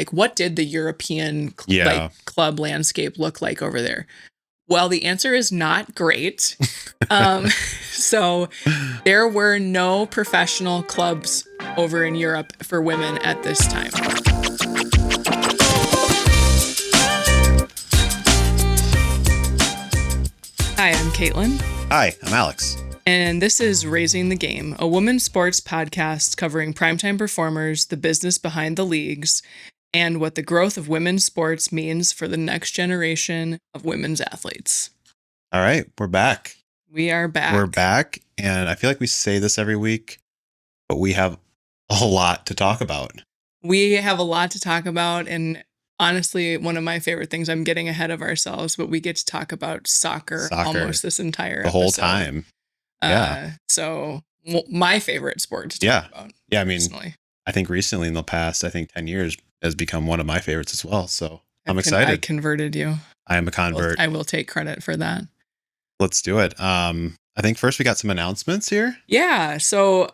like, what did the European club landscape look like over there? Well, the answer is not great. So there were no professional clubs over in Europe for women at this time. Hi, I'm Caitlin. Hi, I'm Alex. And this is Raising the Game, a women's sports podcast covering primetime performers, the business behind the leagues, and what the growth of women's sports means for the next generation of women's athletes. All right, we're back. We are back. We're back, and I feel like we say this every week, but we have a lot to talk about. We have a lot to talk about, and honestly, one of my favorite things, I'm getting ahead of ourselves, but we get to talk about soccer almost this entire episode. Whole time. Yeah. So my favorite sport to talk about. Yeah, I mean, personally. I think recently in the past, 10 years has become one of my favorites as well. So I'm excited. I converted you. I am a convert. I will take credit for that. Let's do it. I think first we got some announcements here. Yeah. So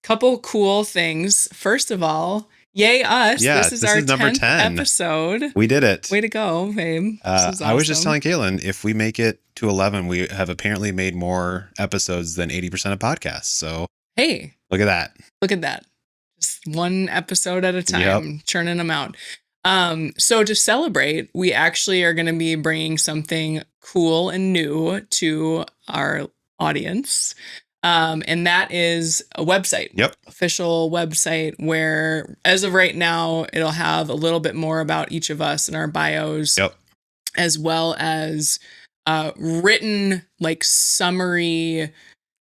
couple cool things. First of all, yay us. Yeah, this is our number 10 episode. We did it. Way to go, babe. I was just telling Kaylin, if we make it to 11, we have apparently made more episodes than 80% of podcasts. So hey, look at that. Look at that. Just one episode at a time, churning them out. So to celebrate, we actually are going to be bringing something cool and new to our audience. And that is a website. Yep. Official website where, as of right now, it'll have a little bit more about each of us in our bios. Yep. As well as written, like, summary,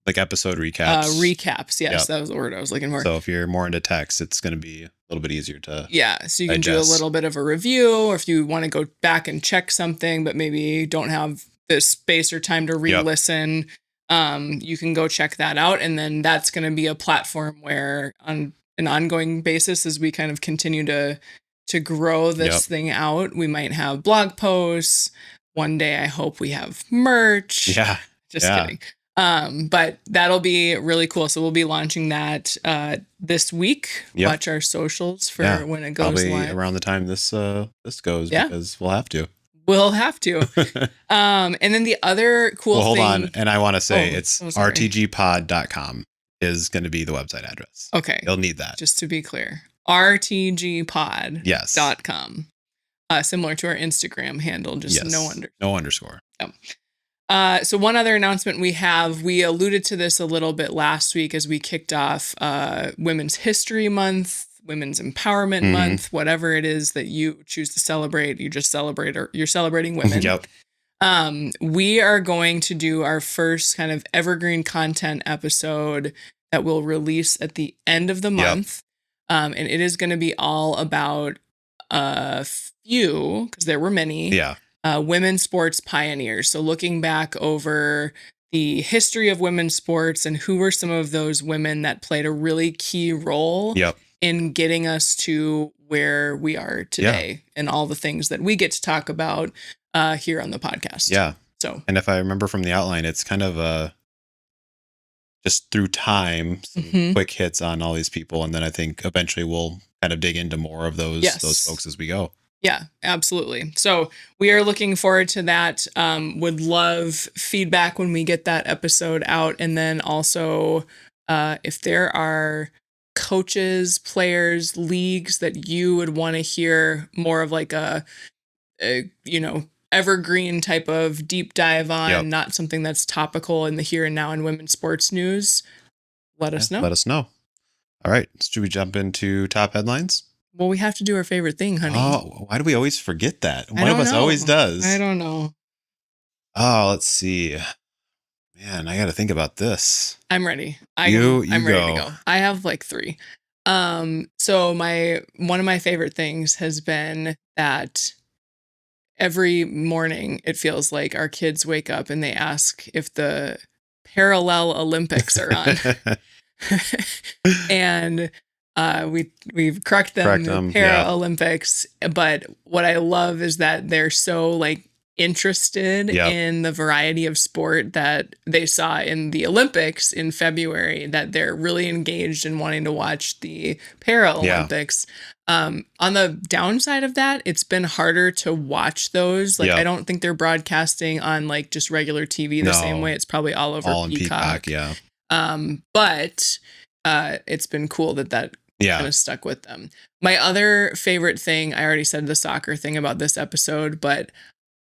like episode recaps. Recaps. Yes, That was the word I was looking for. So if you're more into text, it's going to be a little bit easier to so you can do a little bit of a review, or if you want to go back and check something, but maybe don't have the space or time to re-listen, you can go check that out. And then that's going to be a platform where on an ongoing basis, as we kind of continue to grow this thing out, we might have blog posts. One day, I hope we have merch. Yeah. Just kidding. But that'll be really cool. So we'll be launching that this week. Watch our socials for when it goes probably live. Around the time this goes, because we'll have to. We'll have to. And then the other cool thing. Hold on. And I want to say it's rtgpod.com is going to be the website address. Okay. You'll need that. Just to be clear. rtgpod.com. Similar to our Instagram handle, just no underscore. So one other announcement we alluded to this a little bit last week as we kicked off Women's History Month, Women's Empowerment Month, whatever it is that you choose to celebrate. You just celebrate, or you're celebrating women. We are going to do our first kind of evergreen content episode that we'll release at the end of the month. And it is going to be all about a few, because there were many. Women's sports pioneers. So looking back over the history of women's sports and who were some of those women that played a really key role in getting us to where we are today and all the things that we get to talk about here on the podcast. So, and if I remember from the outline, it's kind of just through time, some quick hits on all these people. And then I think eventually we'll kind of dig into more of those folks as we go. Yeah, absolutely. So we are looking forward to that. Would love feedback when we get that episode out. And then also, if there are coaches, players, leagues that you would want to hear more of, like a evergreen type of deep dive on, not something that's topical in the here and now in women's sports news, let us know. Let us know. All right. Should we jump into top headlines? Well, we have to do our favorite thing, honey. Oh, why do we always forget that? One of us always does. I don't know. Oh, let's see. Man, I got to think about this. I'm ready. I'm ready to go. I have like 3. So one of my favorite things has been that every morning it feels like our kids wake up and they ask if the Parallel Olympics are on. And we've corrected them Paralympics, but what I love is that they're so like interested in the variety of sport that they saw in the Olympics in February, that they're really engaged in wanting to watch the Paralympics. On the downside of that, it's been harder to watch those. Like, I don't think they're broadcasting on like just regular TV the same way. It's probably all over Peacock. Yeah. But it's been cool that kind of stuck with them. My other favorite thing, I already said the soccer thing about this episode, but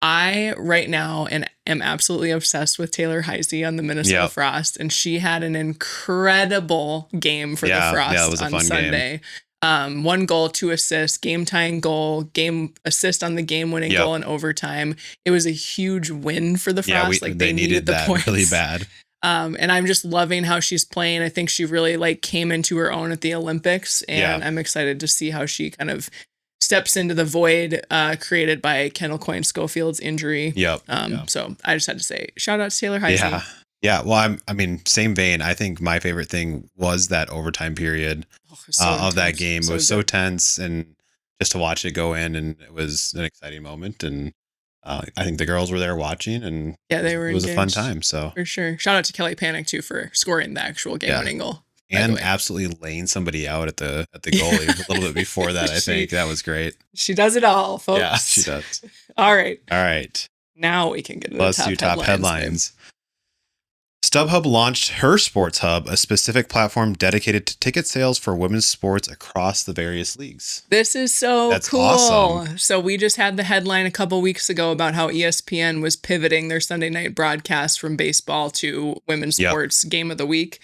I right now am absolutely obsessed with Taylor Heisey on the Minnesota Frost, and she had an incredible game for the Frost on Sunday. 1 goal, 2 assists, game tying goal, game assist on the game winning goal in overtime. It was a huge win for the Frost. Like they needed the points really bad. And I'm just loving how she's playing. I think she really like came into her own at the Olympics, and I'm excited to see how she kind of steps into the void created by Kendall Coyne Schofield's injury. So I just had to say, shout out to Taylor Heisey. Yeah. Well, I mean, same vein. I think my favorite thing was that overtime period of that game. It was so tense, and just to watch it go in, and it was an exciting moment. And I think the girls were there watching, and they were. It was a fun time. So for sure, shout out to Kelly Panic too for scoring the actual game-winning goal. And absolutely laying somebody out at the goalie a little bit before that. I think that was great. She does it all, folks. Yeah, she does. All right. Now we can get to the top headlines. StubHub launched her Sports Hub, a specific platform dedicated to ticket sales for women's sports across the various leagues. This is so cool. Awesome. So we just had the headline a couple weeks ago about how ESPN was pivoting their Sunday night broadcast from baseball to women's sports game of the week.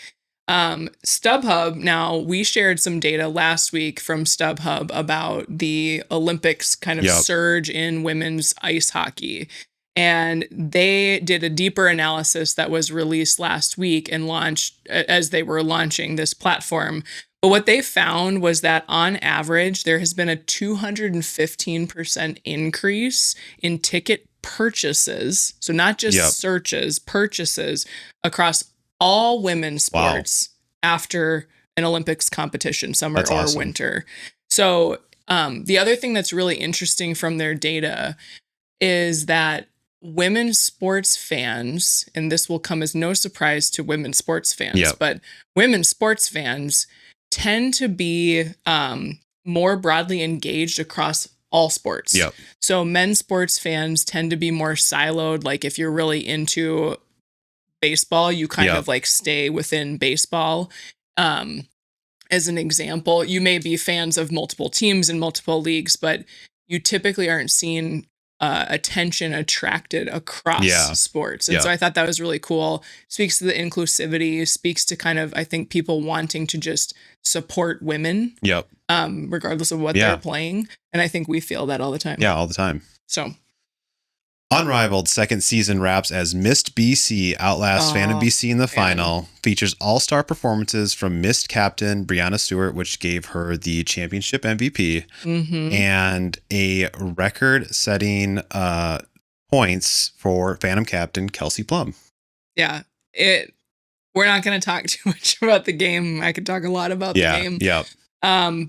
StubHub, now we shared some data last week from StubHub about the Olympics kind of surge in women's ice hockey. And they did a deeper analysis that was released last week and launched as they were launching this platform. But what they found was that on average, there has been a 215% increase in ticket purchases. So not just searches, purchases across all women's sports after an Olympics competition, summer or winter. So the other thing that's really interesting from their data is that women's sports fans, and this will come as no surprise to women's sports fans, but women's sports fans tend to be more broadly engaged across all sports. So men's sports fans tend to be more siloed. Like if you're really into baseball, you kind of like stay within baseball. As an example, you may be fans of multiple teams in multiple leagues, but you typically aren't seeing attention attracted across sports. And so I thought that was really cool. Speaks to the inclusivity, speaks to kind of, I think, people wanting to just support women, regardless of what they're playing. And I think we feel that all the time. Yeah, all the time. So Unrivaled second season wraps as Mist BC outlasts Phantom BC in the final. Features all-star performances from Mist captain Brianna Stewart, which gave her the championship MVP, and a record-setting points for Phantom captain Kelsey Plum. Yeah, we're not going to talk too much about the game. I could talk a lot about the game.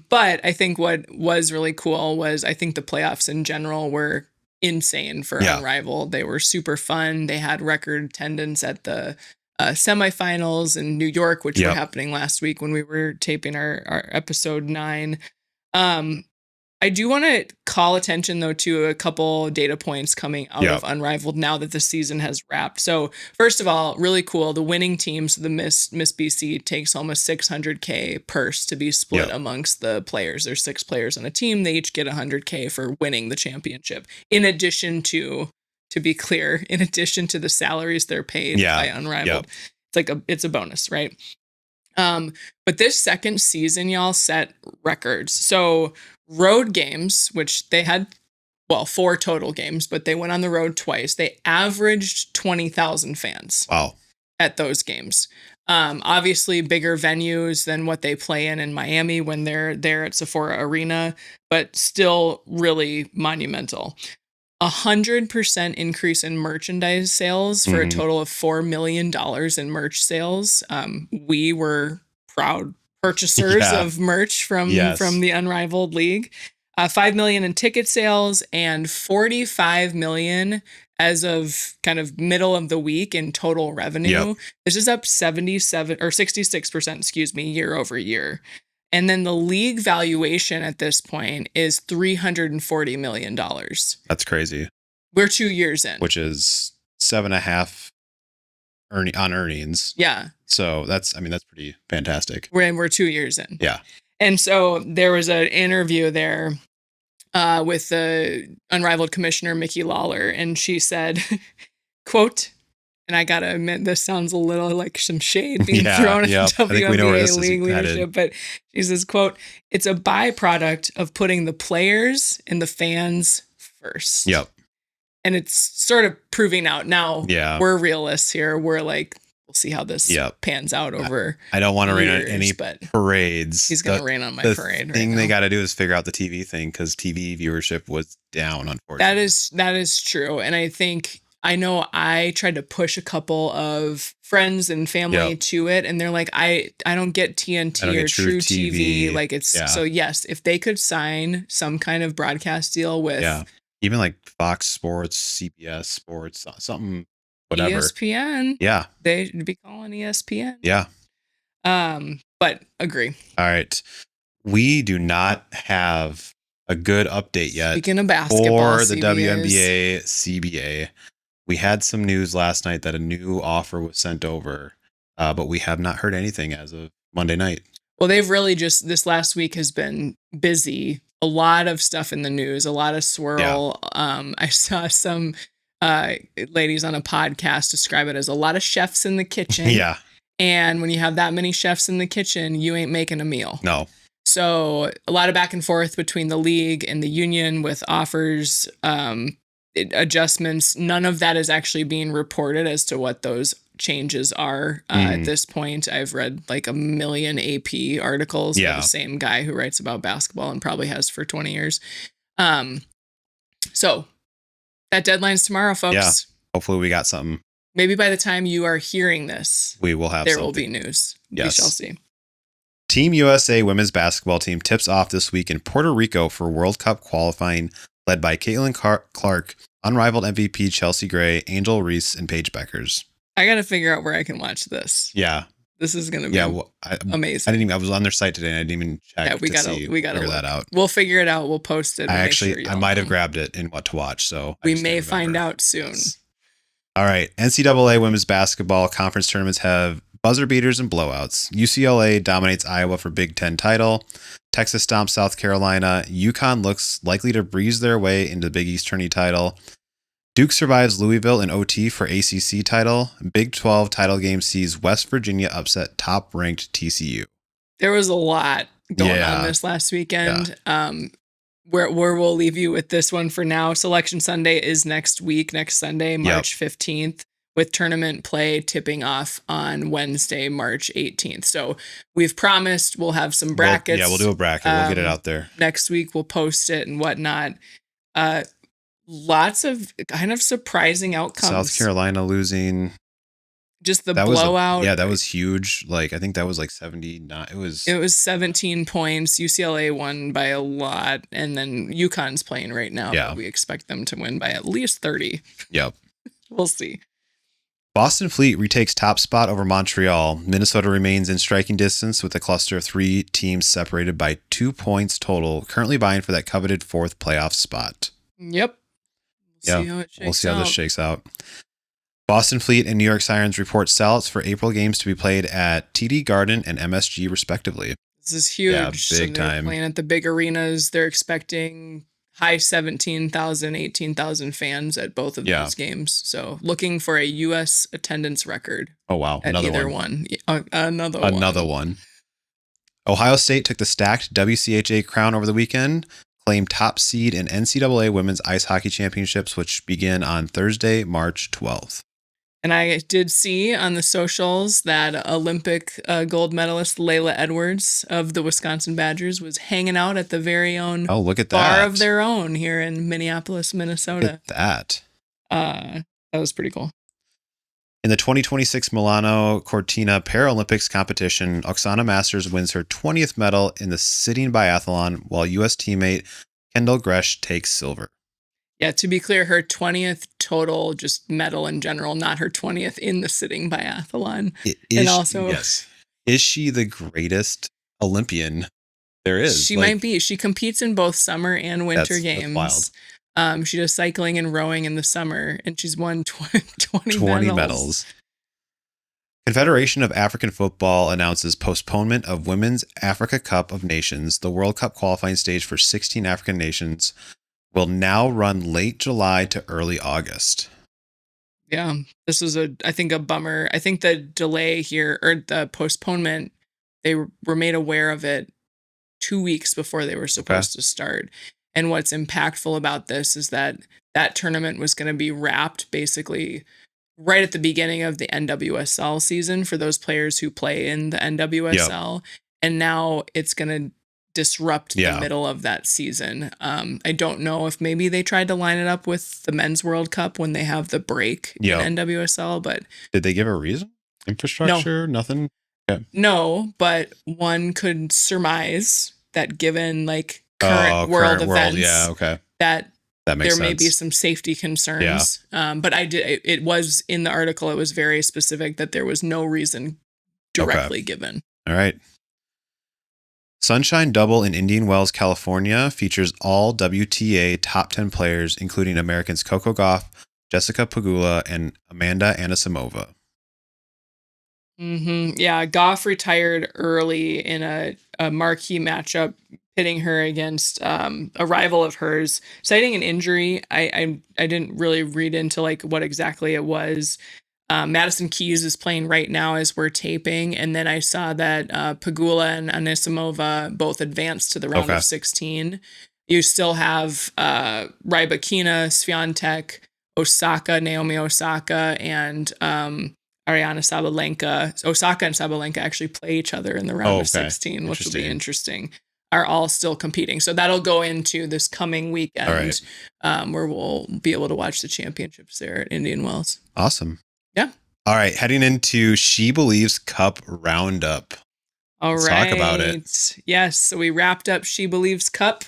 But I think what was really cool was I think the playoffs in general were insane for Unrivaled. They were super fun. They had record attendance at the semifinals in New York, which were happening last week when we were taping our episode 9. I do want to call attention, though, to a couple data points coming out of Unrivaled now that the season has wrapped. So first of all, really cool. The winning team, so the Miss BC, takes home a $600K purse to be split amongst the players. There's 6 players on a team. They each get $100K for winning the championship. In addition to be clear, in addition to the salaries they're paid by Unrivaled. It's a bonus, right? But this second season, y'all, set records. So road games, which they had, 4 total games, but they went on the road twice. They averaged 20,000 fans. Wow. At those games. Obviously bigger venues than what they play in Miami when they're there at Sephora Arena, but still really monumental. 100% increase in merchandise sales for a total of $4 million in merch sales. We were proud purchasers of merch from the Unrivaled League. 5 million in ticket sales and 45 million as of kind of middle of the week in total revenue. This is up 67 or 66%, year over year. And then the league valuation at this point is $340 million. That's crazy. We're 2 years in. Which is 7.5 on earnings. Yeah. So that's pretty fantastic. We're 2 years in. Yeah. And so there was an interview there with the Unrivaled commissioner, Mickey Lawler, and she said, quote, and I got to admit, this sounds a little like some shade being thrown at WNBA league leadership, but she says, quote, "It's a byproduct of putting the players and the fans first." Yep. And it's sort of proving out now. Yeah. We're realists here. We're like, we'll see how this pans out over. I don't want to rain on any parades. He's going to rain on my parade. The thing they got to do is figure out the TV thing, because TV viewership was down, unfortunately. That is true. And I know I tried to push a couple of friends and family to it, and they're like, I don't get TNT or True TV. Like so yes, if they could sign some kind of broadcast deal with even like Fox Sports, CBS Sports, something, whatever. ESPN. Yeah. They'd be calling ESPN. Yeah. But agree. All right. We do not have a good update yet. Speaking of basketball, for the WNBA CBA. We had some news last night that a new offer was sent over, but we have not heard anything as of Monday night. Well, they've really just, this last week has been busy. A lot of stuff in the news, a lot of swirl. Yeah. I saw some ladies on a podcast describe it as a lot of chefs in the kitchen. Yeah. And when you have that many chefs in the kitchen, you ain't making a meal. No. So a lot of back and forth between the league and the union with offers, adjustments. None of that is actually being reported as to what those changes are at this point. I've read like 1 million AP articles by the same guy who writes about basketball and probably has for 20 years. So that deadline's tomorrow, folks. Yeah. Hopefully we got something. Maybe by the time you are hearing this, we will have there will be news. Yes. We shall see. Team USA women's basketball team tips off this week in Puerto Rico for World Cup qualifying, led by Caitlin Clark, Unrivaled MVP Chelsea Gray, Angel Reese, and Paige Beckers. I got to figure out where I can watch this. Yeah. This is going to be amazing. I was on their site today and I didn't even check. Yeah, we got to figure that out. We'll figure it out. We'll post it. I might have grabbed it in what to watch. So we may find out soon. Yes. All right. NCAA women's basketball conference tournaments have buzzer beaters and blowouts. UCLA dominates Iowa for Big Ten title. Texas stomps South Carolina. UConn looks likely to breeze their way into the Big East tourney title. Duke survives Louisville in OT for ACC title. Big 12 title game sees West Virginia upset top-ranked TCU. There was a lot going on this last weekend. Yeah. Where we'll leave you with this one for now. Selection Sunday is next Sunday, March 15th, with tournament play tipping off on Wednesday, March 18th. So we've promised we'll have some brackets. We'll do a bracket. We'll get it out there. Next week we'll post it and whatnot. Lots of kind of surprising outcomes. South Carolina losing. Just the blowout. That was huge. Like, I think that was like 79. It was 17 points. UCLA won by a lot. And then UConn's playing right now. Yeah. But we expect them to win by at least 30. Yep. We'll see. Boston Fleet retakes top spot over Montreal. Minnesota remains in striking distance with a cluster of 3 teams separated by 2 points total, currently vying for that coveted 4th playoff spot. Yep. We'll see how this shakes out. Boston Fleet and New York Sirens report sellouts for April games to be played at TD Garden and MSG, respectively. This is huge. Yeah, big time. Playing at the big arenas. They're expecting high 17,000, 18,000 fans at both of those games. So looking for a U.S. attendance record. Oh, wow. Another one. Another one. Ohio State took the stacked WCHA crown over the weekend, claimed top seed in NCAA Women's Ice Hockey Championships, which begin on Thursday, March 12th. And I did see on the socials that Olympic gold medalist Layla Edwards of the Wisconsin Badgers was hanging out at the very own look at bar of their own here in Minneapolis, Minnesota. Look at that. That was pretty cool. In the 2026 Milano Cortina Paralympics competition, Oksana Masters wins her 20th medal in the sitting biathlon, while U.S. teammate Kendall Gresh takes silver. Yeah, to be clear, her 20th total just medal in general, not her 20th in the sitting biathlon. Is she the greatest Olympian There is. She might be. She competes in both summer and winter games. That's wild. She does cycling and rowing in the summer, and she's won 20 medals. Confederation of African Football announces postponement of Women's Africa Cup of Nations. The World Cup qualifying stage for 16 African nations will now run late July to early August. Yeah, this was I think a bummer. I think the delay here, or the postponement, they were made aware of it 2 weeks before they were supposed to start. And what's impactful about this is that tournament was going to be wrapped basically right at the beginning of the NWSL season for those players who play in the NWSL. Yep. And now it's going to disrupt the middle of that season. I don't know if maybe they tried to line it up with the Men's World Cup when they have the break in NWSL, but did they give a reason? Infrastructure? No. Nothing? Yeah. No, but one could surmise that given like current world events, that makes sense. May be some safety concerns. Yeah. But it was in the article, it was very specific that there was no reason directly given. All right. Sunshine Double in Indian Wells, California features all WTA top 10 players, including Americans Coco Gauff, Jessica Pegula, and Amanda Anisimova. Yeah, Gauff retired early in a marquee matchup, pitting her against a rival of hers, citing an injury. I didn't really read into like what exactly it was. Madison Keys is playing right now as we're taping, and then I saw that Pegula and Anisimova both advanced to the round of 16. You still have Rybakina, Swiatek, Naomi Osaka, and Ariana Sabalenka. Osaka and Sabalenka actually play each other in the round of 16, which will be interesting. Are all still competing. So that'll go into this coming weekend, where we'll be able to watch the championships there at Indian Wells. Awesome. Yeah. All right. Heading into She Believes Cup Roundup. Let's talk about it. Yes. So we wrapped up She Believes Cup.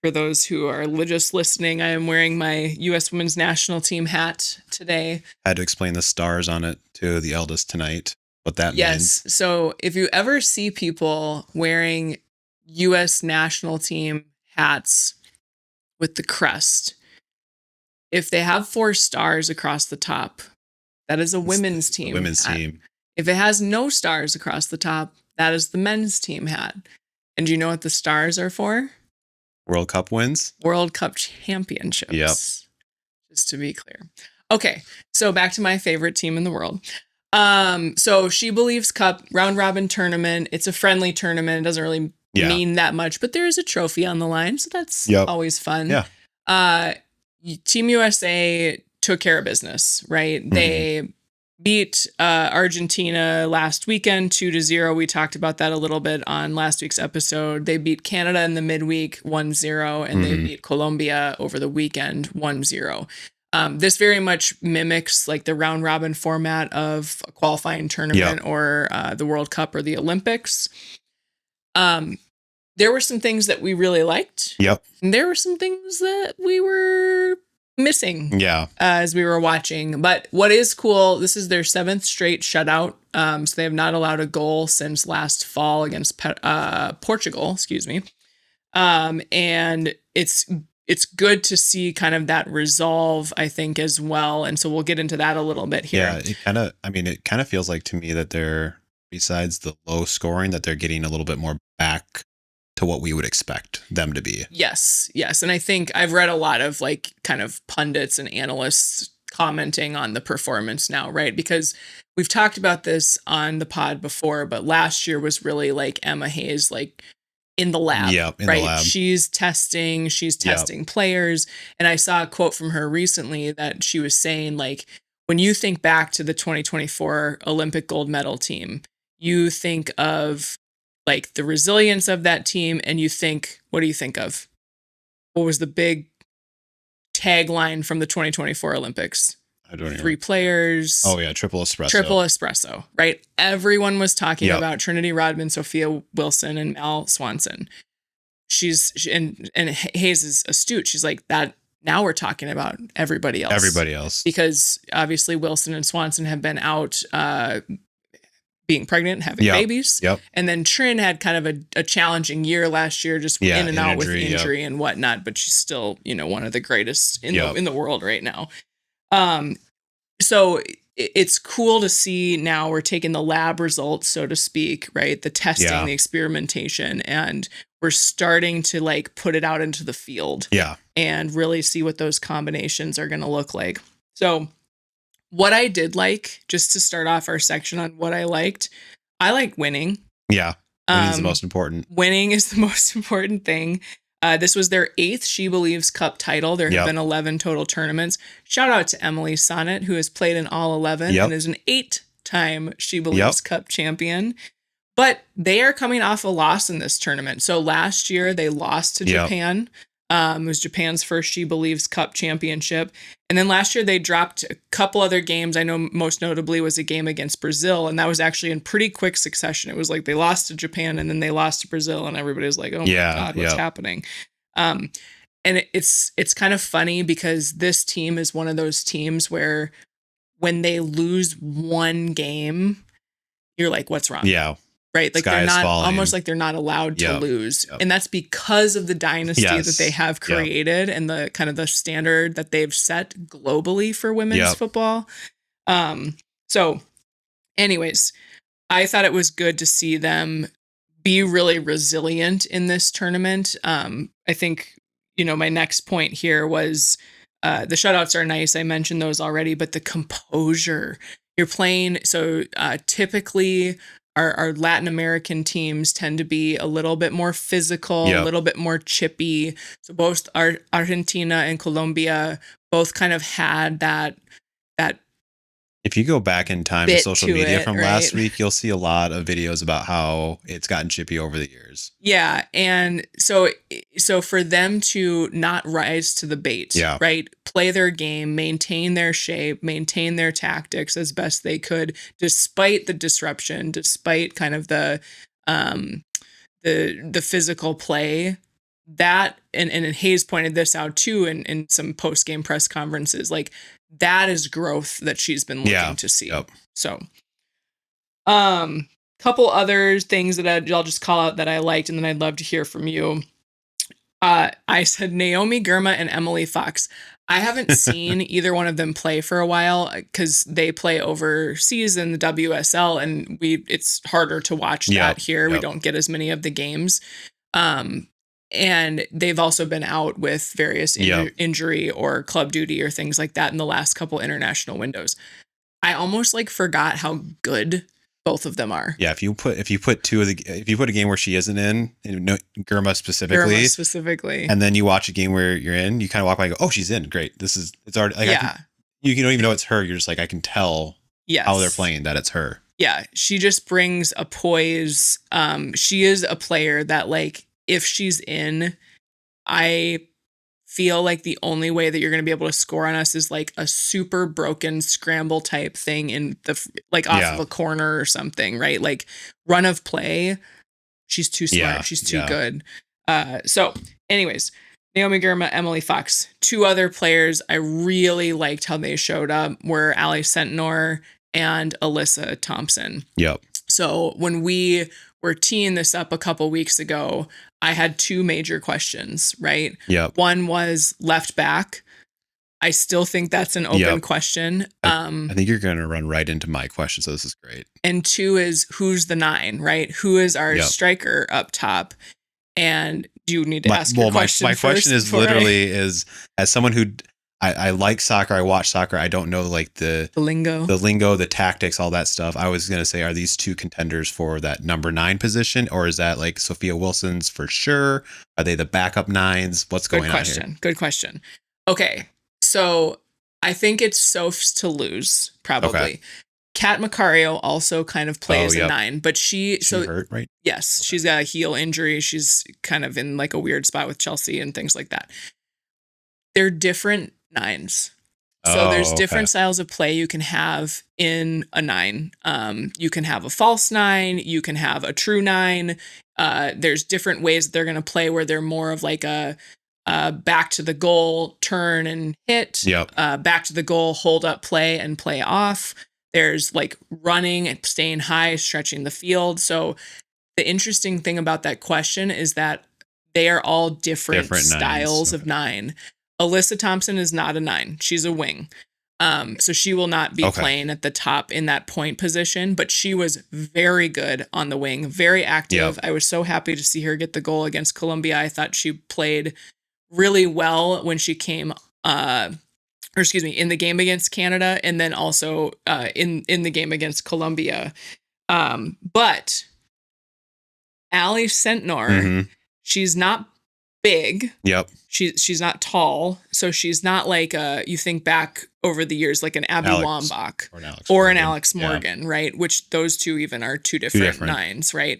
For those who are just listening, I am wearing my U.S. Women's National Team hat today. I had to explain the stars on it to the eldest tonight, what that means. Yes. So if you ever see people wearing U.S. National Team hats with the crest, if they have 4 stars across the top, that is a women's team. Women's team. If it has no stars across the top, that is the men's team hat. And do you know what the stars are for? World Cup wins? World Cup championships. Yep. Just to be clear. Okay, so back to my favorite team in the world. So She Believes Cup round robin tournament. It's a friendly tournament. It doesn't really mean that much, but there is a trophy on the line, so that's always fun. Yeah. Team USA took care of business, right? Mm-hmm. They beat Argentina last weekend 2-0. We talked about that a little bit on last week's episode. They beat Canada in the midweek 1-0, and they beat Colombia over the weekend 1-0. This very much mimics like the round robin format of a qualifying tournament or the World Cup or the Olympics. There were some things that we really liked. Yep. And there were some things that we were missing as we were watching. But what is cool, this is their 7th straight shutout. So they have not allowed a goal since last fall against Portugal, and it's good to see kind of that resolve, I think, as well. And so we'll get into that a little bit here. Yeah, it kind of feels like to me that they're, besides the low scoring, that they're getting a little bit more back to what we would expect them to be. Yes. And I think I've read a lot of like kind of pundits and analysts commenting on the performance now, right? Because we've talked about this on the pod before, but last year was really like Emma Hayes, like in the lab, right? The lab. She's testing players. And I saw a quote from her recently that she was saying, like, when you think back to the 2024 Olympic gold medal team, you think of like the resilience of that team, and you think, what do you think of? What was the big tagline from the 2024 Olympics? I don't know. 3 players. Oh yeah, triple espresso, right? Everyone was talking about Trinity Rodman, Sophia Wilson, and Mal Swanson. And Hayes is astute. She's like, that now we're talking about everybody else. Everybody else. Because obviously Wilson and Swanson have been out being pregnant, having babies. Yep. And then Trin had kind of a challenging year last year, just in and out with injury and whatnot, but she's still, one of the greatest in the world right now. So it's cool to see now we're taking the lab results, so to speak, right? The testing, the experimentation, and we're starting to like put it out into the field and really see what those combinations are going to look like. So what I did like, just to start off our section on what I liked winning. Yeah. Winning is the most important. Winning is the most important thing. This was their 8th She Believes Cup title. There have been 11 total tournaments. Shout out to Emily Sonnet, who has played in all 11 and is an 8-time She Believes Cup champion. But they are coming off a loss in this tournament. So last year they lost to Japan. It was Japan's first She Believes Cup championship. And then last year they dropped a couple other games. I know most notably was a game against Brazil. And that was actually in pretty quick succession. It was like they lost to Japan and then they lost to Brazil. And everybody was like, oh my God, what's happening? And it's kind of funny because this team is one of those teams where when they lose one game, you're like, what's wrong? Yeah. Right. Like they're not almost like they're not allowed to lose. And that's because of the dynasty that they have created and the kind of the standard that they've set globally for women's football. So anyways, I thought it was good to see them be really resilient in this tournament. I think, my next point here was the shutouts are nice. I mentioned those already, but the composure you're playing. So typically our Latin American teams tend to be a little bit more physical, a little bit more chippy. So both Argentina and Colombia both kind of had that. If you go back in time to social media from last week, you'll see a lot of videos about how it's gotten chippy over the years. Yeah. And so for them to not rise to the bait, right? Play their game, maintain their shape, maintain their tactics as best they could, despite the disruption, despite kind of the physical play. That and Hayes pointed this out too in some post-game press conferences, like that is growth that she's been looking to see. So couple other things that I'll just call out that I liked, and then I'd love to hear from you. I said Naomi Girma and Emily Fox. I haven't seen either one of them play for a while because they play overseas in the WSL, and it's harder to watch that here. We don't get as many of the games. And they've also been out with various injury or club duty or things like that in the last couple international windows. I almost forgot how good both of them are. Yeah, if you put a game where she isn't in, Girma specifically, and then you watch a game where you're in, you kind of walk by and go, "Oh, she's in. Great. It's already you don't even know it's her. You're just like, I can tell how they're playing that it's her." Yeah, she just brings a poise. She is a player that if she's in, I feel like the only way that you're going to be able to score on us is a super broken scramble type thing in the off of a corner or something, right? Run of play. She's too smart. She's too good. So anyways, Naomi Girma, Emily Fox, 2 other players I really liked how they showed up were Ali Sentinor and Alyssa Thompson. Yep. So when we were teeing this up a couple weeks ago, I had 2 major questions, right? Yep. One was left back. I still think that's an open question. I think you're going to run right into my question, so this is great. And 2 is who's the 9, right? Who is our striker up top? And do you need to ask your question my first? My question is literally as someone who I like soccer, I watch soccer, I don't know the lingo, the tactics, all that stuff. I was going to say, are these 2 contenders for that number 9 position, or is that Sophia Wilson's for sure? Are they the backup 9s? What's going on here? Good question. Okay, so I think it's Soph's to lose, probably. Okay. Kat Macario also kind of plays a 9, but she hurt, right? Yes, she's got a heel injury. She's kind of in a weird spot with Chelsea and things like that. They're different 9s. So there's different styles of play you can have in a 9. You can have a false 9. You can have a true 9. There's different ways that they're going to play where they're more of a back to the goal, turn and hit. Back to the goal, hold up play and play off. There's like running and staying high, stretching the field. So the interesting thing about that question is that they are all different styles of 9. Alyssa Thompson is not a 9. She's a wing. So she will not be playing at the top in that point position, but she was very good on the wing, very active. I was so happy to see her get the goal against Colombia. I thought she played really well when she came, in the game against Canada, and then also in the game against Colombia. But Allie Sentnor, she's not big. She's not tall, so she's not like you think back over the years like an Abby Wambach or an Alex Morgan, right? Which those two even are two different 9s, right?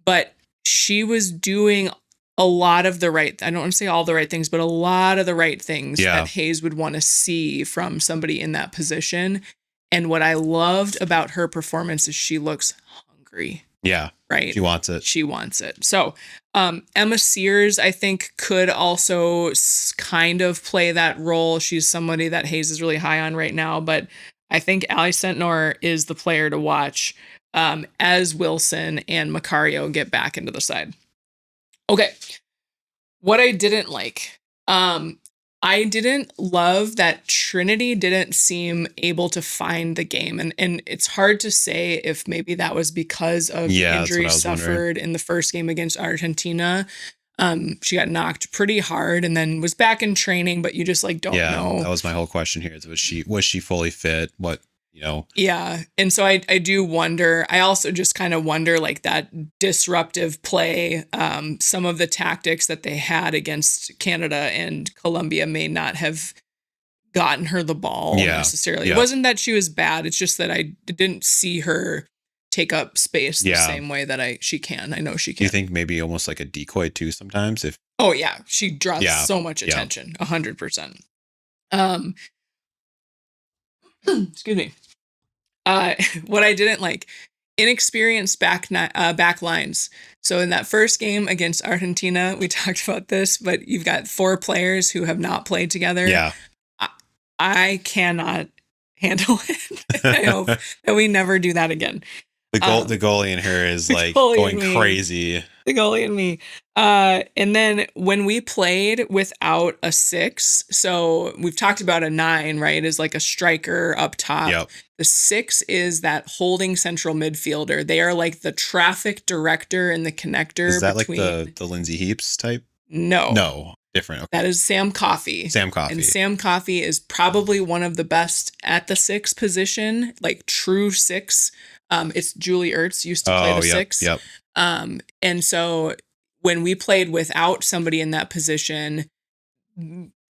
But she was doing a lot of the right, I don't want to say all the right things, but a lot of the right things that Hayes would want to see from somebody in that position. And what I loved about her performance is she looks hungry. Yeah. Right. She wants it. She wants it. So Emma Sears, I think, could also kind of play that role. She's somebody that Hayes is really high on right now. But I think Allie Sentnor is the player to watch as Wilson and Macario get back into the side. Okay. What I didn't like. I didn't love that Trinity didn't seem able to find the game. And it's hard to say if maybe that was because of the injury suffered in the first game against Argentina. She got knocked pretty hard and then was back in training, but you just like don't know. That was my whole question here. Was she fully fit? What, Yeah. And so I do wonder, I also just kind of wonder like that disruptive play, some of the tactics that they had against Canada and Colombia may not have gotten her the ball necessarily. It wasn't that she was bad. It's just that I didn't see her take up space the same way that she can. I know she can. Do you think maybe almost like a decoy too sometimes? Oh yeah. She draws so much attention. 100%. Excuse me. What I didn't like, inexperienced back lines. So in that first game against Argentina, we talked about this, but you've got 4 players who have not played together. Yeah. I cannot handle it. I hope that we never do that again. The goalie in her is like going crazy. The goalie and me. And then when we played without a 6, so we've talked about a 9, right? Is like a striker up top. Yep. The 6 is that holding central midfielder. They are like the traffic director and the connector. Is that like the Lindsay Heaps type? No. Different. Okay. That is Sam Coffey. And Sam Coffey is probably one of the best at the 6 position, like true 6. It's Julie Ertz used to play the 6. Yep. And so when we played without somebody in that position,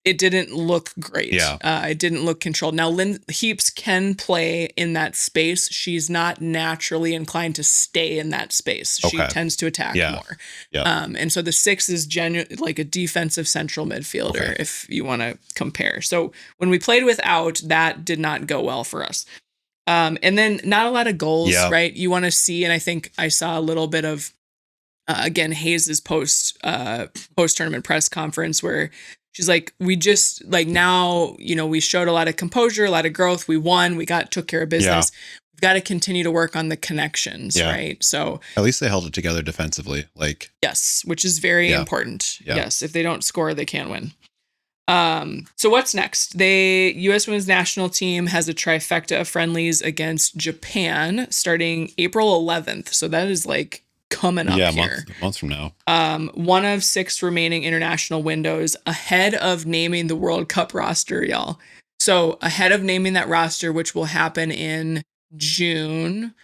it didn't look great. It didn't look controlled. Now, Heaps can play in that space. She's not naturally inclined to stay in that space. She tends to attack more. And so the 6 is like a defensive central midfielder, if you want to compare. So when we played without, that did not go well for us. And then not a lot of goals, right? You want to see, and I think I saw a little bit of, again, Hayes's post tournament press conference where she's like, we just like now, we showed a lot of composure, a lot of growth. We won, took care of business. We've got to continue to work on the connections, right? So at least they held it together defensively. Yes, which is very important. Yes. If they don't score, they can't win. So what's next? U.S. Women's National Team has a trifecta of friendlies against Japan starting April 11th. So that is like coming up here. Months from now. One of 6 remaining international windows ahead of naming the World Cup roster, y'all. So ahead of naming that roster, which will happen in June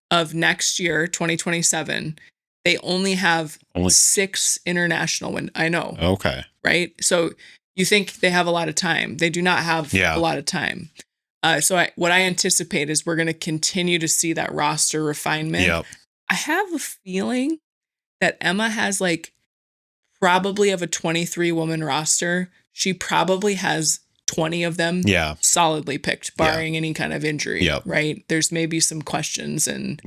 of next year, 2027, they only have 6 international windows. I know. Okay. Right? So you think they have a lot of time. They do not have a lot of time. So what I anticipate is we're going to continue to see that roster refinement. Yep. I have a feeling that Emma has probably of a 23 woman roster, she probably has 20 of them solidly picked, barring any kind of injury, right? There's maybe some questions in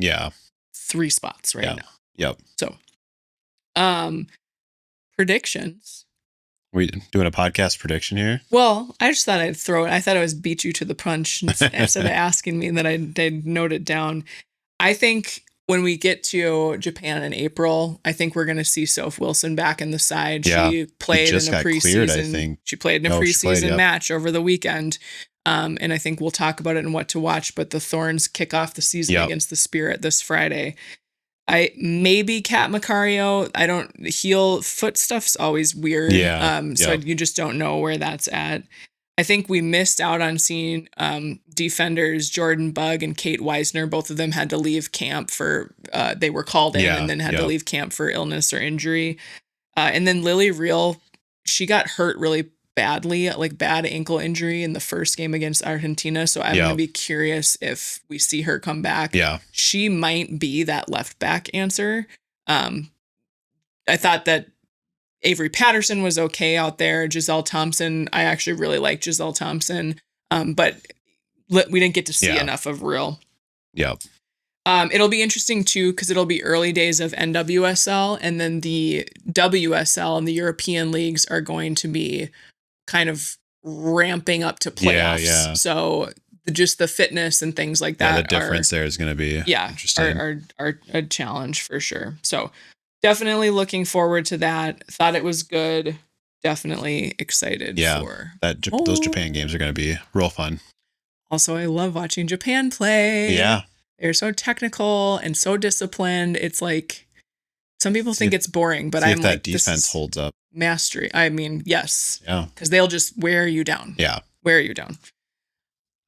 3 spots right now. Yep. So, predictions. We doing a podcast prediction here? Well, I just thought I'd throw it. I thought I was beat you to the punch instead of asking me that I'd note it down. I think when we get to Japan in April, I think we're going to see Soph Wilson back in the side. Yeah. She played in a preseason. Cleared, I think. She played in a preseason match over the weekend. And I think we'll talk about it and what to watch. But the Thorns kick off the season against the Spirit this Friday. Maybe Kat Macario. I don't heel foot stuff's always weird. So you just don't know where that's at. I think we missed out on seeing defenders Jordan Bugg and Kate Weisner. Both of them had to leave camp for they were called in and then had to leave camp for illness or injury. And then Lily Real, she got hurt really badly, like bad ankle injury in the first game against Argentina. So I'm going to be curious if we see her come back. Yeah. She might be that left back answer. I thought that Avery Patterson was okay out there. Giselle Thompson, I actually really like Giselle Thompson. But we didn't get to see enough of Real. Yep. It'll be interesting too, because it'll be early days of NWSL, and then the WSL and the European leagues are going to be kind of ramping up to playoffs. Yeah. So just the fitness and things like that. The difference there is going to be interesting. Are a challenge for sure. So definitely looking forward to that. Thought it was good. Definitely excited for those Japan games are going to be real fun. Also, I love watching Japan play. Yeah. They're so technical and so disciplined. It's like some people think it's boring, but I'm like, defense holds up. Mastery. I mean, yes. Yeah. Because they'll just wear you down. Yeah. Wear you down.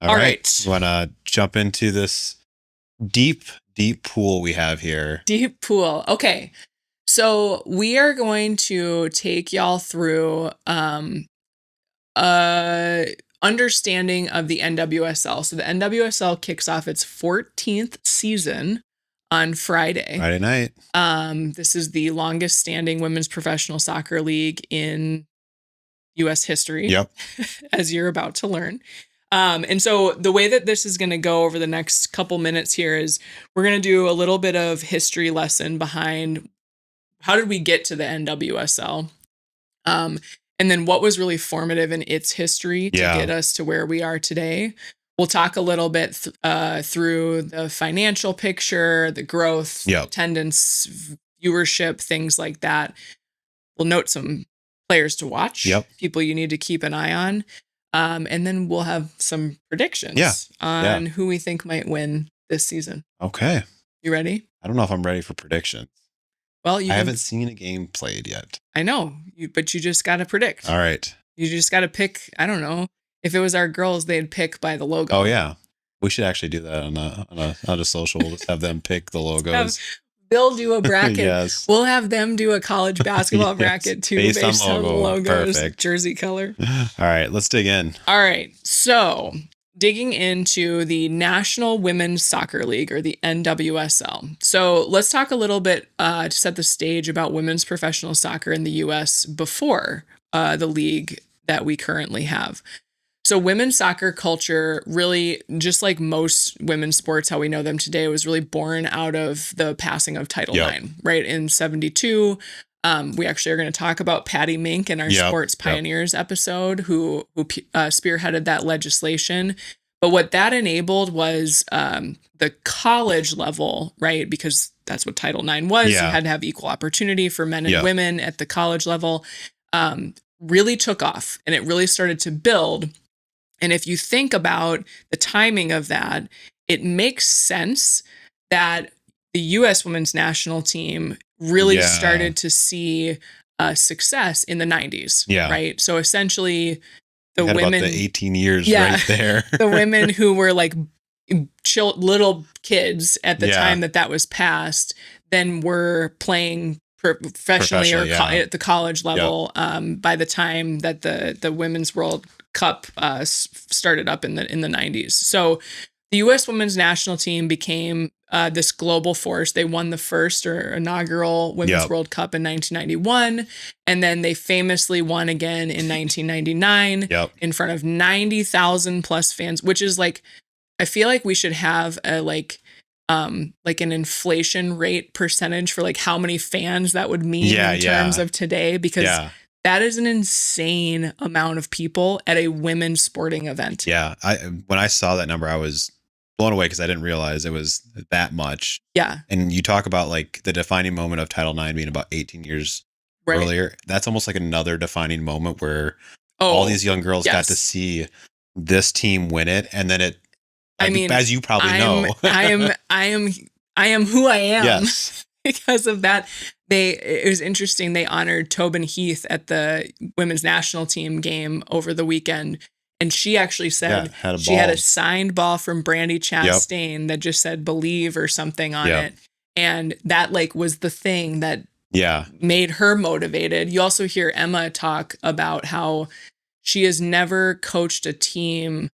All right. You want to jump into this deep pool we have here? Deep pool. Okay. So we are going to take y'all through understanding of the NWSL. So the NWSL kicks off its 14th season on Friday night. This is the longest standing women's professional soccer league in U.S. history. Yep. As you're about to learn. And so the way that this is going to go over the next couple minutes here is we're going to do a little bit of history lesson behind how did we get to the NWSL? And then what was really formative in its history to get us to where we are today. We'll talk a little bit through the financial picture, the growth, attendance, viewership, things like that. We'll note some players to watch, people you need to keep an eye on. And then we'll have some predictions on who we think might win this season. Okay. You ready? I don't know if I'm ready for predictions. Well, I haven't seen a game played yet. I know, but you just got to predict. All right. You just got to pick. I don't know. If it was our girls, they'd pick by the logo. Oh, yeah. We should actually do that on a social. We'll just have them pick the logos. They'll do a bracket. Yes. We'll have them do a college basketball bracket too, based on the logos, Perfect. Jersey color. All right, let's dig in. All right. So digging into the National Women's Soccer League, or the NWSL. So let's talk a little bit to set the stage about women's professional soccer in the U.S. before the league that we currently have. So women's soccer culture, really, just like most women's sports, how we know them today, was really born out of the passing of Title IX, right? In 72, we actually are going to talk about Patty Mink in our Sports Pioneers episode, who spearheaded that legislation. But what that enabled was the college level, right? Because that's what Title IX was. You had to have equal opportunity for men and women at the college level. Really took off, and it really started to build. And if you think about the timing of that, it makes sense that the U.S. women's national team really started to see success in the 90s, right? So essentially, the women, about the 18 years right there. The women who were like little kids at the time that was passed, then were playing professionally or at the college level by the time that the Women's World Cup started up in the 90s. So the U.S. women's national team became this global force. They won the first or inaugural Women's World Cup in 1991, and then they famously won again in 1999 in front of 90,000 plus fans, which is like, I feel like we should have a like an inflation rate percentage for like how many fans that would mean in terms of today, because That is an insane amount of people at a women's sporting event. Yeah. When I saw that number, I was blown away because I didn't realize it was that much. Yeah. And you talk about like the defining moment of Title IX being about 18 years earlier. That's almost like another defining moment where all these young girls got to see this team win it. And then it, I mean, as you probably know, I am who I am. Yes. Because of that. It was interesting. They honored Tobin Heath at the women's national team game over the weekend. And she actually said she had a signed ball from Brandi Chastain that just said believe or something on it. And that like was the thing that made her motivated. You also hear Emma talk about how she has never coached a team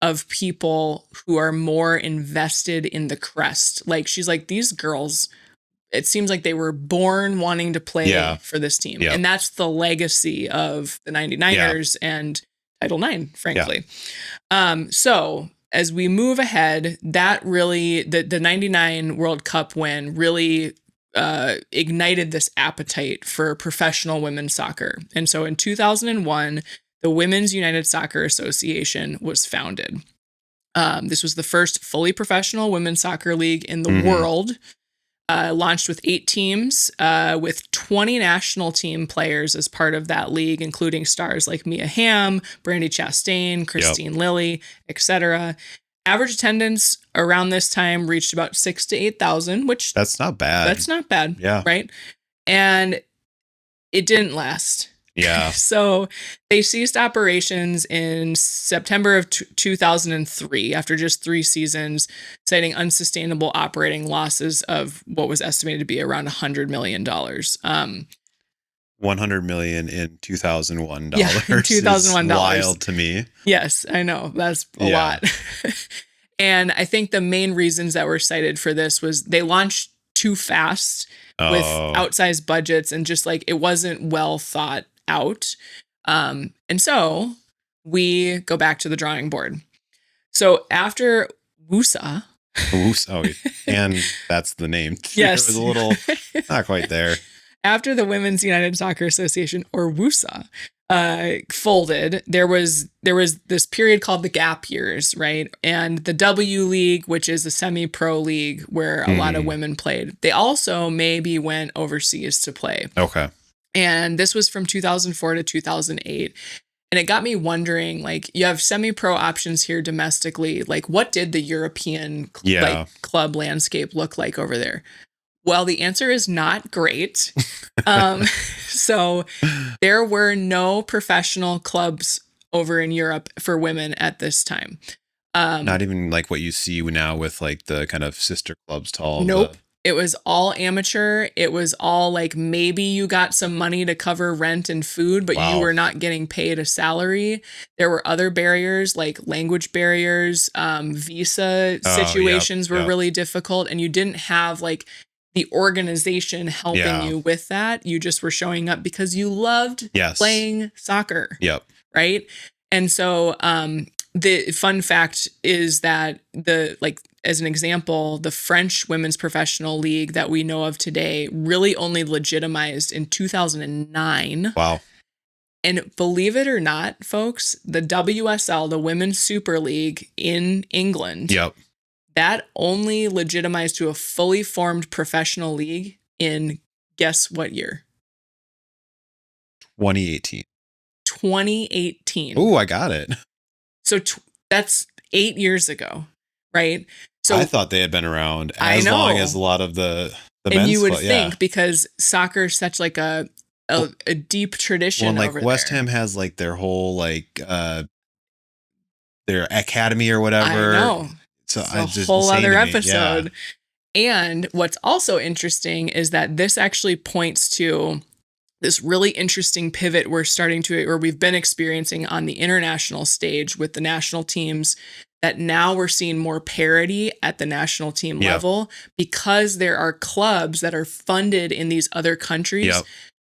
of people who are more invested in the crest. Like she's like, these girls, it seems like they were born wanting to play for this team. And that's the legacy of the 99ers and Title IX, frankly. So as we move ahead, that really, the 99 World Cup win really ignited this appetite for professional women's soccer. And so in 2001, the Women's United Soccer Association was founded. This was the first fully professional women's soccer league in the world. Launched with 8 teams, with 20 national team players as part of that league, including stars like Mia Hamm, Brandi Chastain, Christine Lilly, etc. Average attendance around this time reached about 6,000 to 8,000, which that's not bad. That's not bad. Yeah. Right. And it didn't last. Yeah. So they ceased operations in September of 2003 after just 3 seasons, citing unsustainable operating losses of what was estimated to be around $100 million. $100 million in 2001 dollars. Yeah, in 2001 dollars. Wild to me. Yes, I know. That's a lot. And I think the main reasons that were cited for this was they launched too fast with outsized budgets and just like it wasn't well thought out. And so we go back to the drawing board. So after WUSA. And that's the name. Yes. It was a little not quite there. After the Women's United Soccer Association, or WUSA, folded, there was this period called the gap years, right? And the W League, which is a semi-pro league where a lot of women played, they also maybe went overseas to play. Okay. And this was from 2004 to 2008. And it got me wondering, like, you have semi-pro options here domestically. Like, what did the European club landscape look like over there? Well, the answer is not great. So there were no professional clubs over in Europe for women at this time. Not even like what you see now with like the kind of sister clubs to all. Nope. It was all amateur. It was all like maybe you got some money to cover rent and food, but you were not getting paid a salary. There were other barriers like language barriers, visa situations were really difficult, and you didn't have like the organization helping you with that. You just were showing up because you loved playing soccer. Yep. Right. And so the fun fact is that as an example, the French Women's Professional League that we know of today really only legitimized in 2009. Wow. And believe it or not, folks, the WSL, the Women's Super League in England, that only legitimized to a fully formed professional league in guess what year? 2018. 2018. Oh, I got it. So that's 8 years ago, right? So I thought they had been around as long as a lot of the men's and you would think because soccer is such like a deep tradition. Well, like over West there. Ham has like their whole like their academy or whatever. I know. So it's a whole other episode. Yeah. And what's also interesting is that this actually points to this really interesting pivot we've been experiencing on the international stage with the national teams, that now we're seeing more parity at the national team level because there are clubs that are funded in these other countries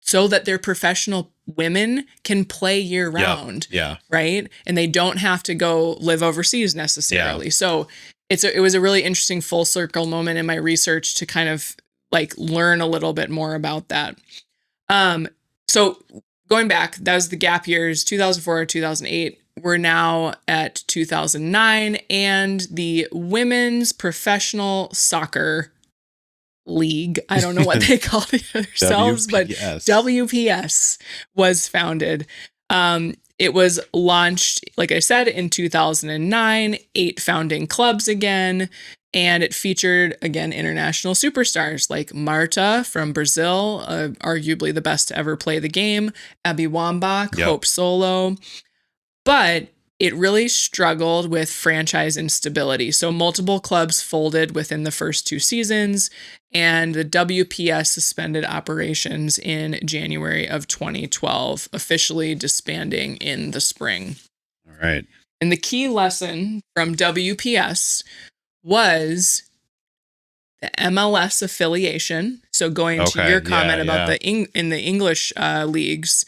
so that their professional women can play year round. Right. And they don't have to go live overseas necessarily. So it was a really interesting full circle moment in my research to kind of like learn a little bit more about that. So going back, that was the gap years, 2004, 2008. We're now at 2009, and the Women's Professional Soccer League, I don't know what they call it themselves, but WPS was founded. It was launched, like I said, in 2009, 8 founding clubs again, and it featured, again, international superstars like Marta from Brazil, arguably the best to ever play the game, Abby Wambach, Hope Solo, but it really struggled with franchise instability. So multiple clubs folded within the first 2 seasons, and the WPS suspended operations in January of 2012, officially disbanding in the spring. All right. And the key lesson from WPS was the MLS affiliation. So going to your comment about in the English leagues,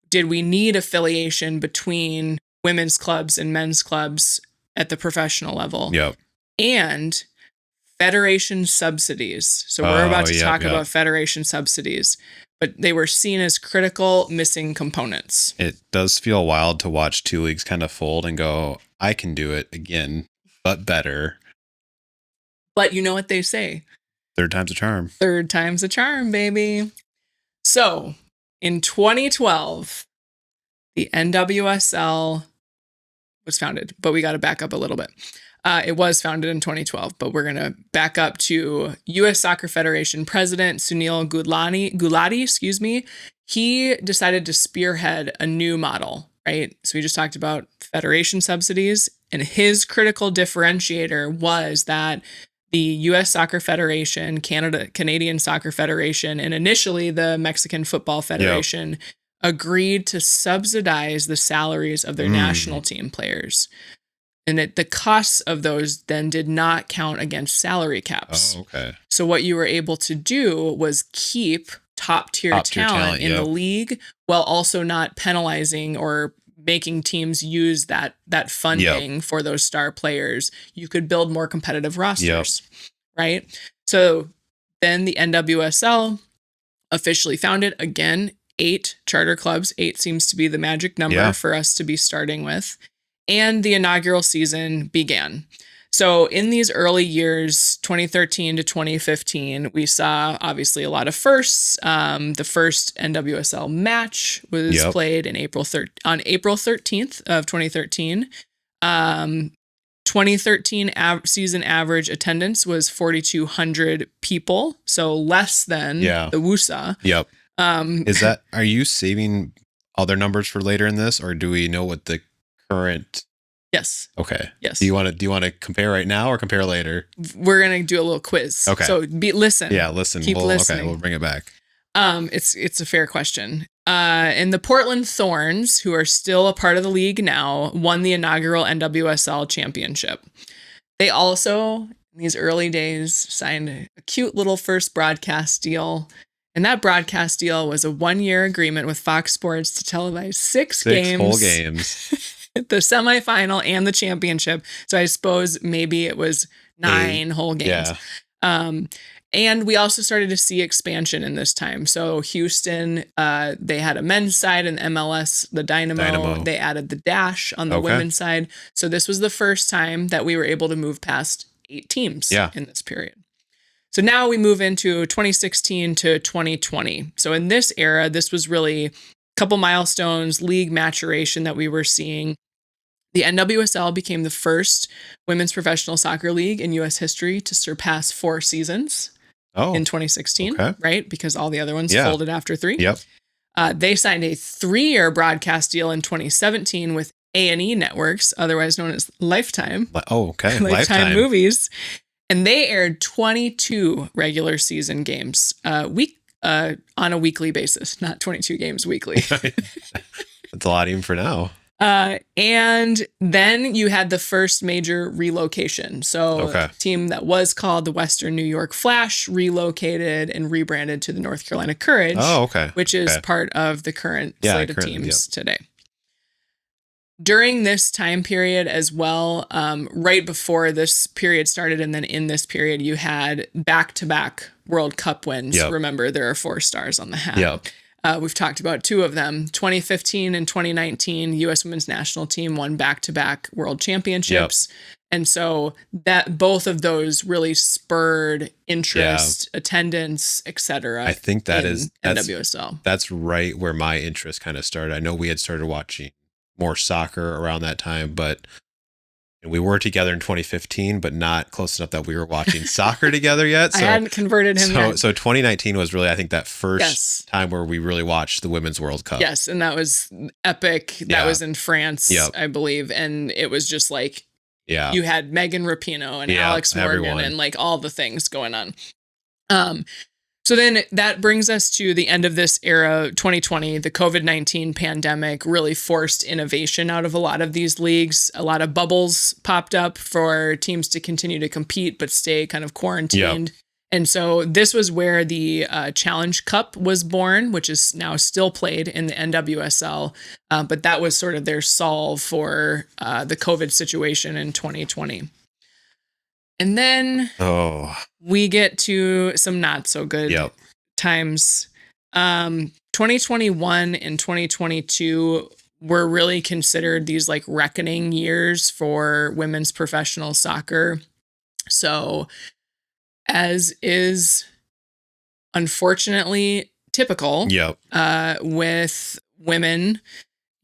did we need affiliation between women's clubs and men's clubs at the professional level? Yep. And federation subsidies. So we're about to talk about federation subsidies, but they were seen as critical missing components. It does feel wild to watch 2 leagues kind of fold and go, I can do it again, but better. But you know what they say? Third time's a charm. Third time's a charm, baby. So in 2012, the NWSL was founded, but we got to back up a little bit. It was founded in 2012, but we're going to back up to U.S. Soccer Federation President Sunil Gulati, He decided to spearhead a new model, right? So we just talked about federation subsidies, and his critical differentiator was that the U.S. Soccer Federation, Canadian Soccer Federation, and initially the Mexican Football Federation agreed to subsidize the salaries of their national team players. And that the costs of those then did not count against salary caps. Oh, okay. So what you were able to do was keep top-tier talent in the league while also not penalizing or making teams use that funding for those star players. You could build more competitive rosters, right? So then the NWSL officially founded, again, 8 charter clubs. 8 seems to be the magic number for us to be starting with. And the inaugural season began. So in these early years, 2013 to 2015, we saw obviously a lot of firsts. The first NWSL match was played on April 13th of 2013. 2013 season average attendance was 4,200 people, so less than the WUSA. Yep. Are you saving other numbers for later in this, or do we know what the current? Yes. Okay. Yes. Do you want to compare right now or compare later? We're gonna do a little quiz. Okay. So listen. Yeah, listen. Keep listening. Okay, we'll bring it back. It's a fair question. And the Portland Thorns, who are still a part of the league now, won the inaugural NWSL championship. They also, in these early days, signed a cute little first broadcast deal. And that broadcast deal was a 1-year agreement with Fox Sports to televise 6 games. 6 whole games. The semifinal and the championship. So I suppose maybe it was 9 whole games. Yeah. And we also started to see expansion in this time. So Houston, they had a men's side, and MLS, the Dynamo. They added the Dash on the women's side. So this was the first time that we were able to move past 8 teams in this period. So now we move into 2016 to 2020. So in this era, this was really a couple milestones, league maturation that we were seeing. The NWSL became the first women's professional soccer league in U.S. history to surpass 4 seasons in 2016, right? Because all the other ones folded after 3. Yep. They signed a 3-year broadcast deal in 2017 with A&E Networks, otherwise known as Lifetime. Lifetime Movies. And they aired 22 regular season games on a weekly basis, not 22 games weekly. That's a lot even for now. And then you had the first major relocation. So a team that was called the Western New York Flash relocated and rebranded to the North Carolina Courage, which is part of the current slate of teams today. During this time period as well, right before this period started, and then in this period, you had back-to-back World Cup wins. Remember, there are 4 stars on the hat. We've talked about two of them. 2015 and 2019, U.S. Women's National Team won back-to-back World Championships. Yep. And so that both of those really spurred interest, attendance, etc. I think that's NWSL. That's right where my interest kind of started. I know we had started watching more soccer around that time, but we were together in 2015, but not close enough that we were watching soccer together yet. So, I hadn't converted him yet. So 2019 was really, I think, that first time where we really watched the Women's World Cup. Yes, and that was epic. That was in France, I believe. And it was just like, you had Megan Rapinoe and Alex Morgan and like all the things going on. So then that brings us to the end of this era, 2020. The COVID-19 pandemic really forced innovation out of a lot of these leagues. A lot of bubbles popped up for teams to continue to compete but stay kind of quarantined. Yep. And so this was where the Challenge Cup was born, which is now still played in the NWSL. But that was sort of their solve for the COVID situation in 2020. And then we get to some not so good times. 2021 and 2022 were really considered these like reckoning years for women's professional soccer. So, as is unfortunately typical with women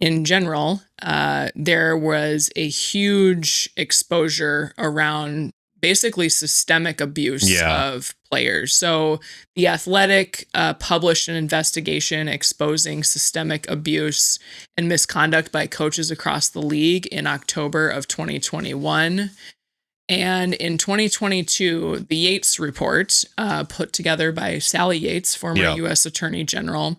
in general, there was a huge exposure around basically systemic abuse of players. So The Athletic published an investigation exposing systemic abuse and misconduct by coaches across the league in October of 2021. And in 2022, the Yates Report, put together by Sally Yates, former U.S. Attorney General,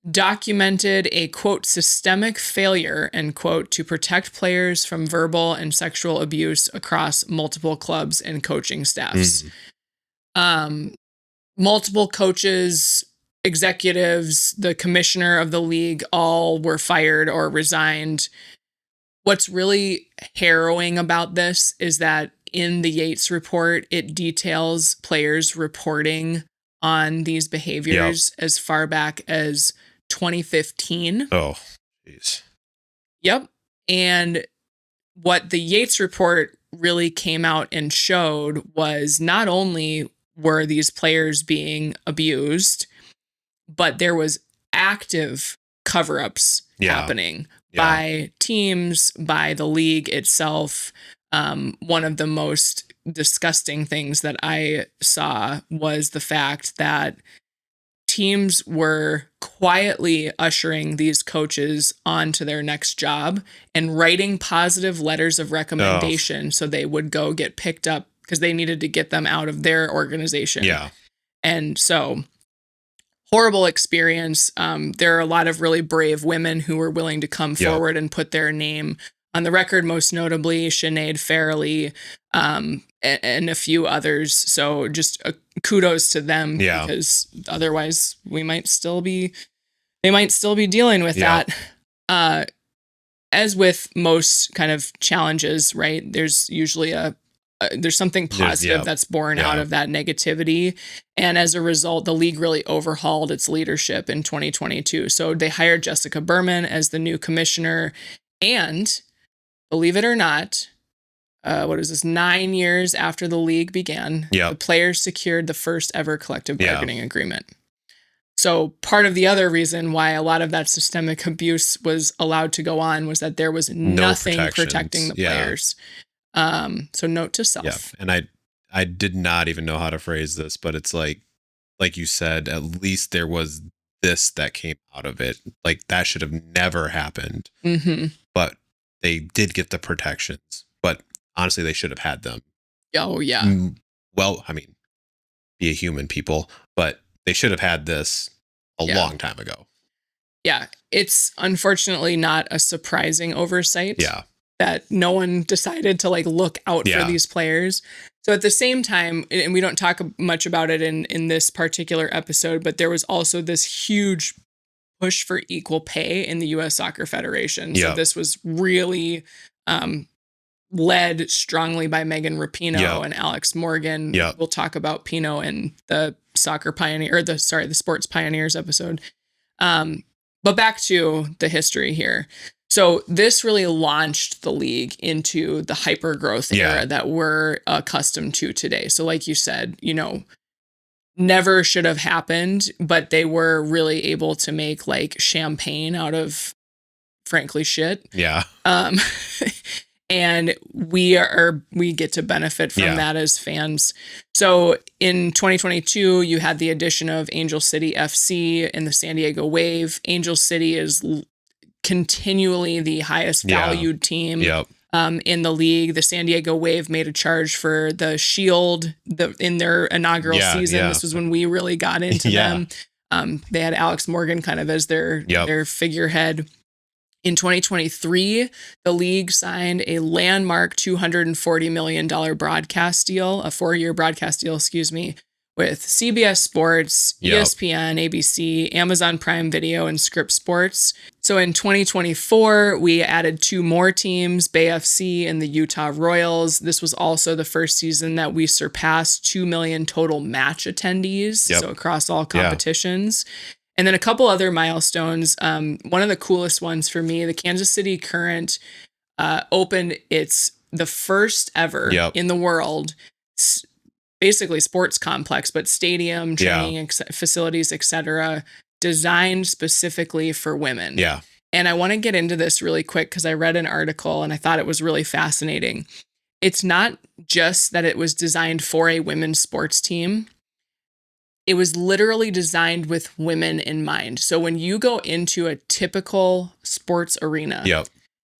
documented a, quote, systemic failure, end quote, to protect players from verbal and sexual abuse across multiple clubs and coaching staffs. Multiple coaches, executives, the commissioner of the league, all were fired or resigned. What's really harrowing about this is that in the Yates Report, it details players reporting on these behaviors as far back as 2015. Oh, jeez. Yep. And what the Yates Report really came out and showed was not only were these players being abused, but there was active cover-ups happening by teams, by the league itself. One of the most disgusting things that I saw was the fact that teams were quietly ushering these coaches onto their next job and writing positive letters of recommendation so they would go get picked up because they needed to get them out of their organization. Yeah. And so horrible experience. There are a lot of really brave women who were willing to come forward and put their name on the record, most notably Sinead Farrelly, and a few others. So just kudos to them because otherwise they might still be dealing with that. As with most kind of challenges, right? There's usually there's something positive that's born out of that negativity. And as a result, the league really overhauled its leadership in 2022. So they hired Jessica Berman as the new commissioner. And believe it or not, 9 years after the league began, the players secured the first ever collective bargaining agreement. So part of the other reason why a lot of that systemic abuse was allowed to go on was that there was nothing protecting the players. So note to self. Yeah. And I did not even know how to phrase this, but it's like you said, at least there was this that came out of it. Like that should have never happened. Mm-hmm. But they did get the protections, but honestly, they should have had them. Oh, yeah. Well, I mean, be a human, people, but they should have had this a long time ago. Yeah. It's unfortunately not a surprising oversight. Yeah. That no one decided to like look out for these players. So at the same time, and we don't talk much about it in this particular episode, but there was also this huge push for equal pay in the U.S. Soccer Federation. So this was really led strongly by Megan Rapinoe and Alex Morgan. We'll talk about Pino and the Soccer Pioneer, or the Sports Pioneers episode. But back to the history here. So this really launched the league into the hyper growth era that we're accustomed to today. So like you said, never should have happened, but they were really able to make like champagne out of frankly shit. Yeah. And we get to benefit from that as fans. So in 2022, you had the addition of Angel City FC and the San Diego Wave. Angel City is continually the highest valued team in the league. The San Diego Wave made a charge for the Shield in their inaugural season. This was when we really got into them. They had Alex Morgan kind of as their figurehead. In 2023, the league signed a landmark $240 million broadcast deal, a 4-year broadcast deal, with CBS Sports, ESPN, ABC, Amazon Prime Video, and Scripps Sports. So in 2024, we added 2 more teams, Bay FC and the Utah Royals. This was also the first season that we surpassed 2 million total match attendees, so across all competitions. And then a couple other milestones. One of the coolest ones for me, the Kansas City Current opened the first ever in the world, basically sports complex, but stadium, training facilities, etc., designed specifically for women. Yeah. And I want to get into this really quick because I read an article and I thought it was really fascinating. It's not just that it was designed for a women's sports team. It was literally designed with women in mind. So when you go into a typical sports arena,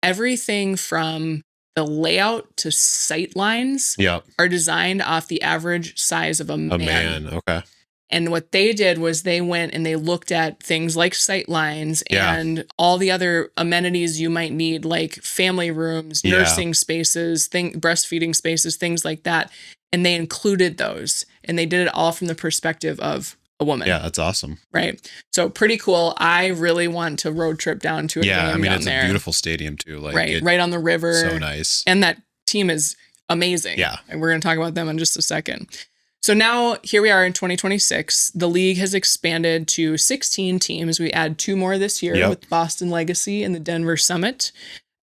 everything from the layout to sight lines are designed off the average size of a man. Okay. And what they did was they went and they looked at things like sight lines and all the other amenities you might need, like family rooms, nursing spaces, breastfeeding spaces, things like that. And they included those, and they did it all from the perspective of a woman. Yeah, that's awesome. Right. So pretty cool. I really want to road trip down to a game I mean, down it's there. A beautiful stadium too. Like right on the river. So nice. And that team is amazing. Yeah. And we're going to talk about them in just a second. So now here we are in 2026. The league has expanded to 16 teams. We add 2 more this year with Boston Legacy and the Denver Summit.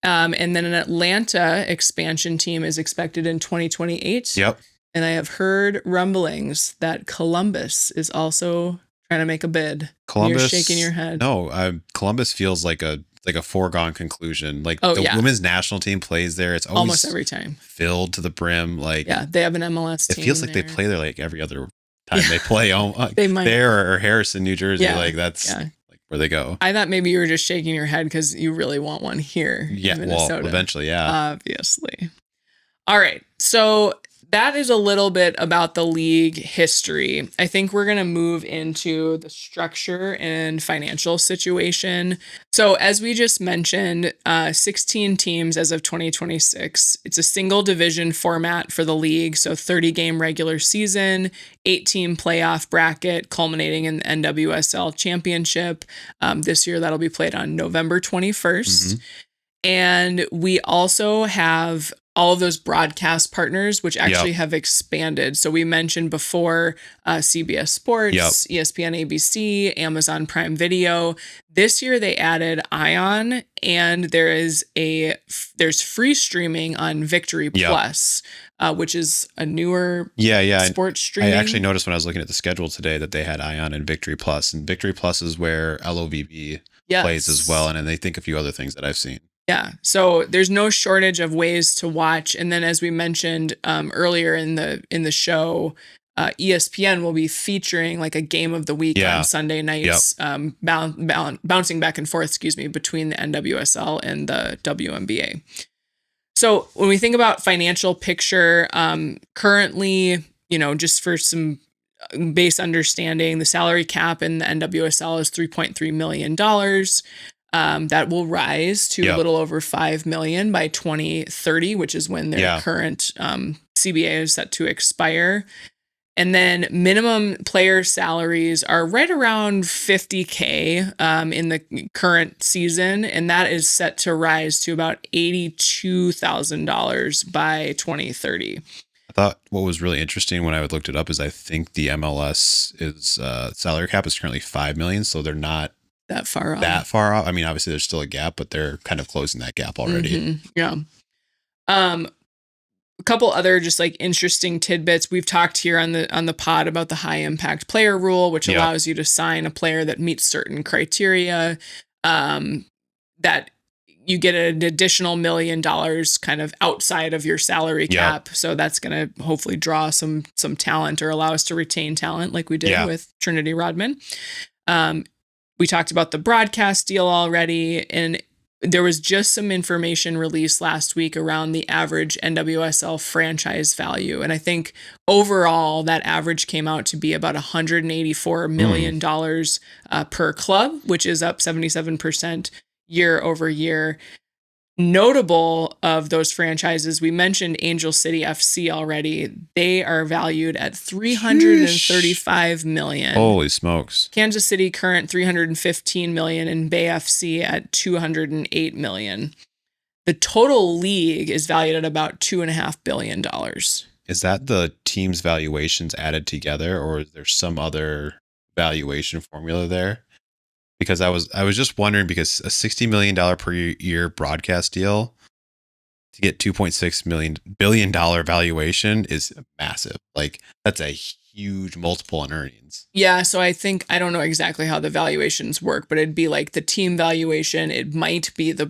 And then an Atlanta expansion team is expected in 2028. Yep. And I have heard rumblings that Columbus is also trying to make a bid. Columbus, you're shaking your head. No, Columbus feels like a foregone conclusion. Like the women's national team plays there. It's almost every time filled to the brim. Like they have an MLS team. It feels like they play there like every other time they play. They might there or Harrison, New Jersey. Yeah. Like that's like where they go. I thought maybe you were just shaking your head because you really want one here. Yeah, in Minnesota. Well, eventually, obviously. All right, so that is a little bit about the league history. I think we're going to move into the structure and financial situation. So as we just mentioned, 16 teams as of 2026. It's a single division format for the league. So 30-game regular season, 8-team playoff bracket culminating in the NWSL championship. This year that'll be played on November 21st. Mm-hmm. And we also have all of those broadcast partners, which actually have expanded. So we mentioned before CBS Sports, ESPN, ABC, Amazon Prime Video. This year they added ION, and there's free streaming on Victory Plus, which is a newer sports streaming. I actually noticed when I was looking at the schedule today that they had ION and Victory Plus, and Victory Plus is where LOVB plays as well, and they think a few other things that I've seen. Yeah. So there's no shortage of ways to watch. And then as we mentioned earlier in the show, ESPN will be featuring like a game of the week on Sunday nights, bouncing back and forth, between the NWSL and the WNBA. So when we think about financial picture, currently, just for some base understanding, the salary cap in the NWSL is $3.3 million. That will rise to a little over $5 million by 2030, which is when their current CBA is set to expire. And then minimum player salaries are right around $50K in the current season, and that is set to rise to about $82,000 by 2030. I thought what was really interesting when I looked it up is I think the MLS is salary cap is currently $5 million, so they're not that far off. I mean, obviously there's still a gap, but they're kind of closing that gap already. Yeah. A couple other just like interesting tidbits. We've talked here on the pod about the high impact player rule, which allows you to sign a player that meets certain criteria, that you get an additional $1 million kind of outside of your salary cap. So that's going to hopefully draw some talent or allow us to retain talent like we did with Trinity Rodman. We talked about the broadcast deal already, and there was just some information released last week around the average NWSL franchise value. And I think overall that average came out to be about $184 million per club, which is up 77% year over year. Notable of those franchises, we mentioned Angel City FC already. They are valued at $335 million. Holy smokes. Kansas City current $315 million, and Bay FC at $208 million. The total league is valued at about $2.5 billion. Is that the team's valuations added together, or is there some other valuation formula there? Because I was just wondering, because a $60 million per year broadcast deal to get $2.6 billion valuation is massive. Like, that's a huge multiple in earnings. Yeah, so I don't know exactly how the valuations work, but it'd be like the team valuation. It might be the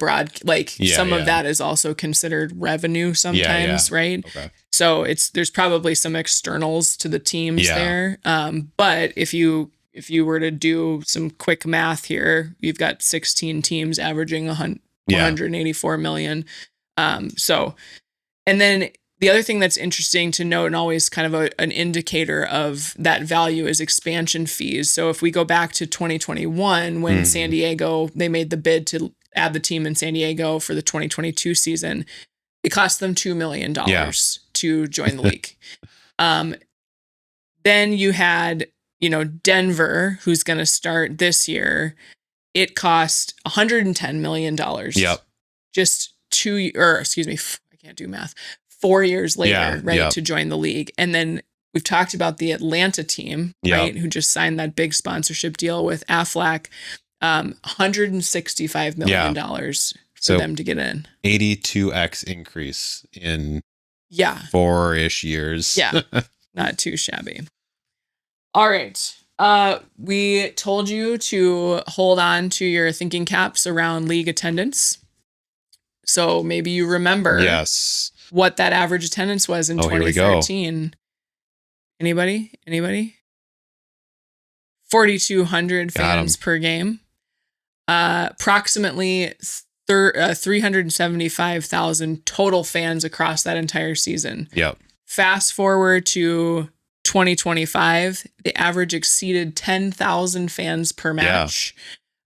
some of that is also considered revenue sometimes, right? Okay. So there's probably some externals to the teams there. But if you were to do some quick math here, you've got 16 teams averaging 184 million. And then the other thing that's interesting to note, and always kind of an indicator of that value, is expansion fees. So if we go back to 2021, when San Diego, they made the bid to add the team in San Diego for the 2022 season, it cost them $2 million to join the league. Then you had, Denver, who's going to start this year. It cost $110 million. Yep. Just 4 years later, to join the league. And then we've talked about the Atlanta team, right, who just signed that big sponsorship deal with Aflac, $165 million for them to get in. 82x increase in 4-ish years. Yeah, not too shabby. All right. We told you to hold on to your thinking caps around league attendance. So maybe you remember what that average attendance was in 2013. Anybody? 4,200 fans per game. Approximately 375,000 total fans across that entire season. Yep. Fast forward to 2025, the average exceeded 10,000 fans per match.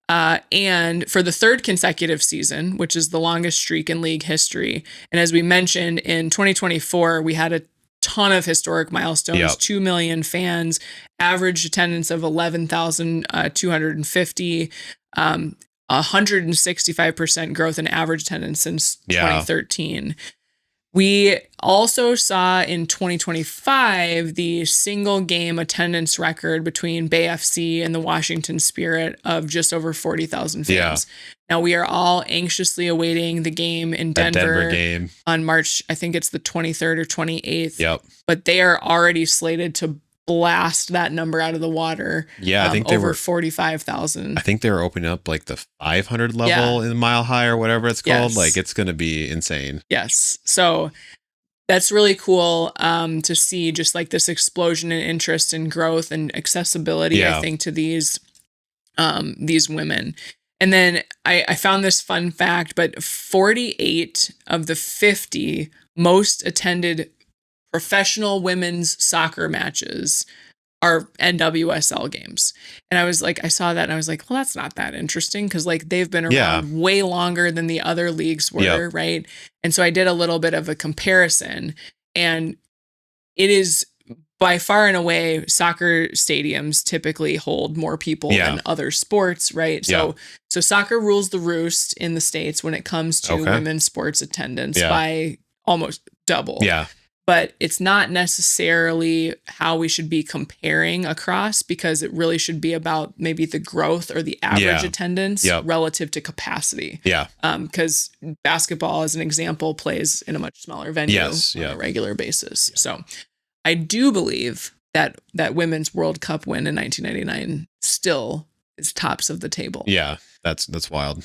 And for the third consecutive season, which is the longest streak in league history. And as we mentioned, in 2024, we had a ton of historic milestones, 2 million fans, average attendance of 11,250, 165% growth in average attendance since 2013. We also saw in 2025 the single game attendance record between Bay FC and the Washington Spirit of just over 40,000 fans. Now we are all anxiously awaiting the game in Denver game on March, I think it's the 23rd or 28th. Yep. But they are already slated to blast that number out of the water. I think they over 45,000. I think they were opening up like the 500 level in the Mile High or whatever it's called. Like, it's going to be insane. Yes. So that's really cool to see, just like this explosion in interest and growth and accessibility, I think, to these women. And then I found this fun fact, but 48 of the 50 most attended professional women's soccer matches are NWSL games. And I was like, I saw that and I was like, well, that's not that interesting, because like they've been around way longer than the other leagues were, right? And so I did a little bit of a comparison, and it is by far and away, soccer stadiums typically hold more people than other sports, right? So soccer rules the roost in the States when it comes to women's sports attendance by almost double. but it's not necessarily how we should be comparing across, because it really should be about maybe the growth or the average attendance relative to capacity. Yeah. Because basketball, as an example, plays in a much smaller venue on a regular basis. Yeah. So I do believe that women's World Cup win in 1999 still is tops of the table. Yeah, that's wild.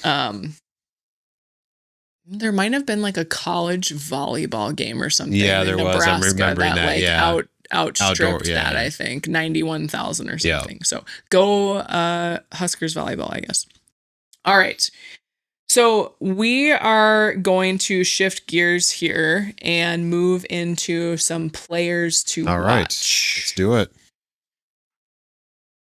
There might have been like a college volleyball game or something. Yeah, there was. I'm remembering that. Like outstripped that. I think 91,000 or something. So go Huskers volleyball, I guess. All right. So we are going to shift gears here and move into some players to watch. All right, let's do it.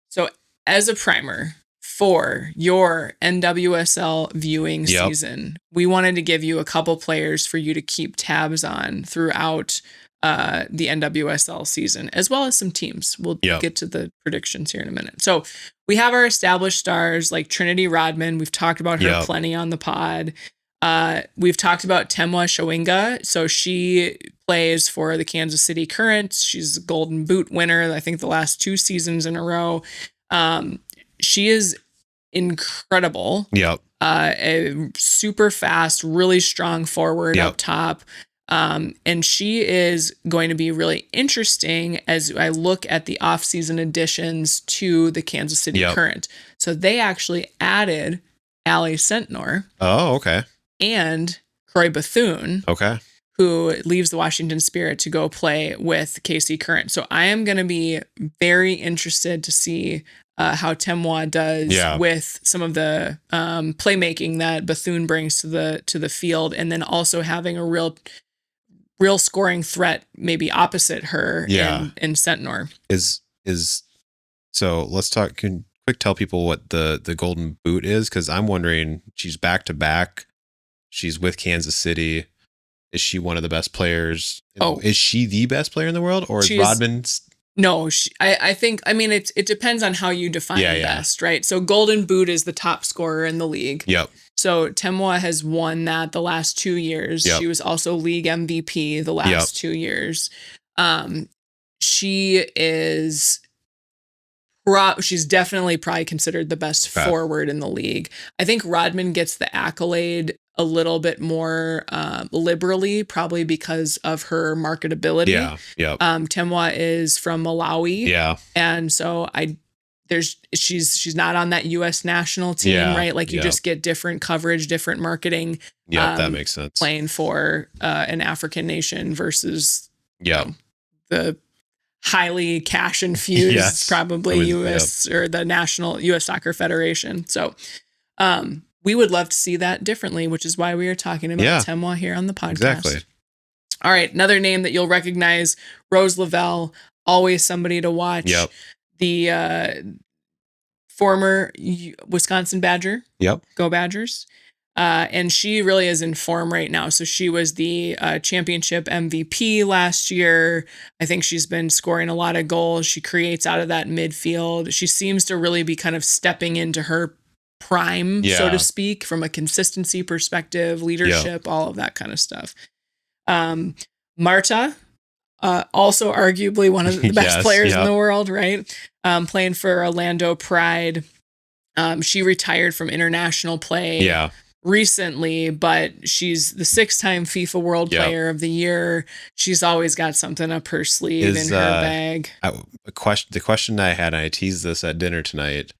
So as a primer for your NWSL viewing season, we wanted to give you a couple players for you to keep tabs on throughout the NWSL season, as well as some teams. We'll get to the predictions here in a minute. So we have our established stars like Trinity Rodman. We've talked about her plenty on the pod. We've talked about Temwa Shawinga. So she plays for the Kansas City Current. She's a Golden Boot winner, I think the last 2 seasons in a row. She is incredible. A super fast, really strong forward up top. And she is going to be really interesting as I look at the offseason additions to the Kansas City Current. So they actually added Allie Sentnor. Oh, okay. And Croy Bethune. Okay. Who leaves the Washington Spirit to go play with KC Current. So I am going to be very interested to see how Temwa does with some of the playmaking that Bethune brings to the field, and then also having a real scoring threat maybe opposite her in Sentnor. So let's talk. Can quick tell people what the Golden Boot is, because I'm wondering, she's back to back. She's with Kansas City. Is she one of the best players? Is she the best player in the world, or is Rodman? No, I think, I mean, it depends on how you define best, right? So Golden Boot is the top scorer in the league. So Temwa has won that the last 2 years. She was also league MVP the last 2 years. She is she's definitely probably considered the best forward in the league. I think Rodman gets the accolade a little bit more liberally, probably because of her marketability. Temwa is from Malawi. And so she's not on that US national team, right? Like you just get different coverage, different marketing. That makes sense. Playing for an African nation versus the highly cash infused probably US or the national US Soccer Federation. So we would love to see that differently, which is why we are talking about Temwa here on the podcast. Exactly. All right, another name that you'll recognize, Rose Lavelle, always somebody to watch. The former Wisconsin Badger. Go Badgers. And she really is in form right now. So she was the championship MVP last year. I think she's been scoring a lot of goals. She creates out of that midfield. She seems to really be kind of stepping into her prime, so to speak, from a consistency perspective, leadership, all of that kind of stuff. Marta, also arguably one of the best players in the world, right? Playing for Orlando Pride. She retired from international play recently, but she's the 6-time FIFA World Player of the Year. She's always got something up her sleeve in her bag. The question I had, and I teased this at dinner tonight,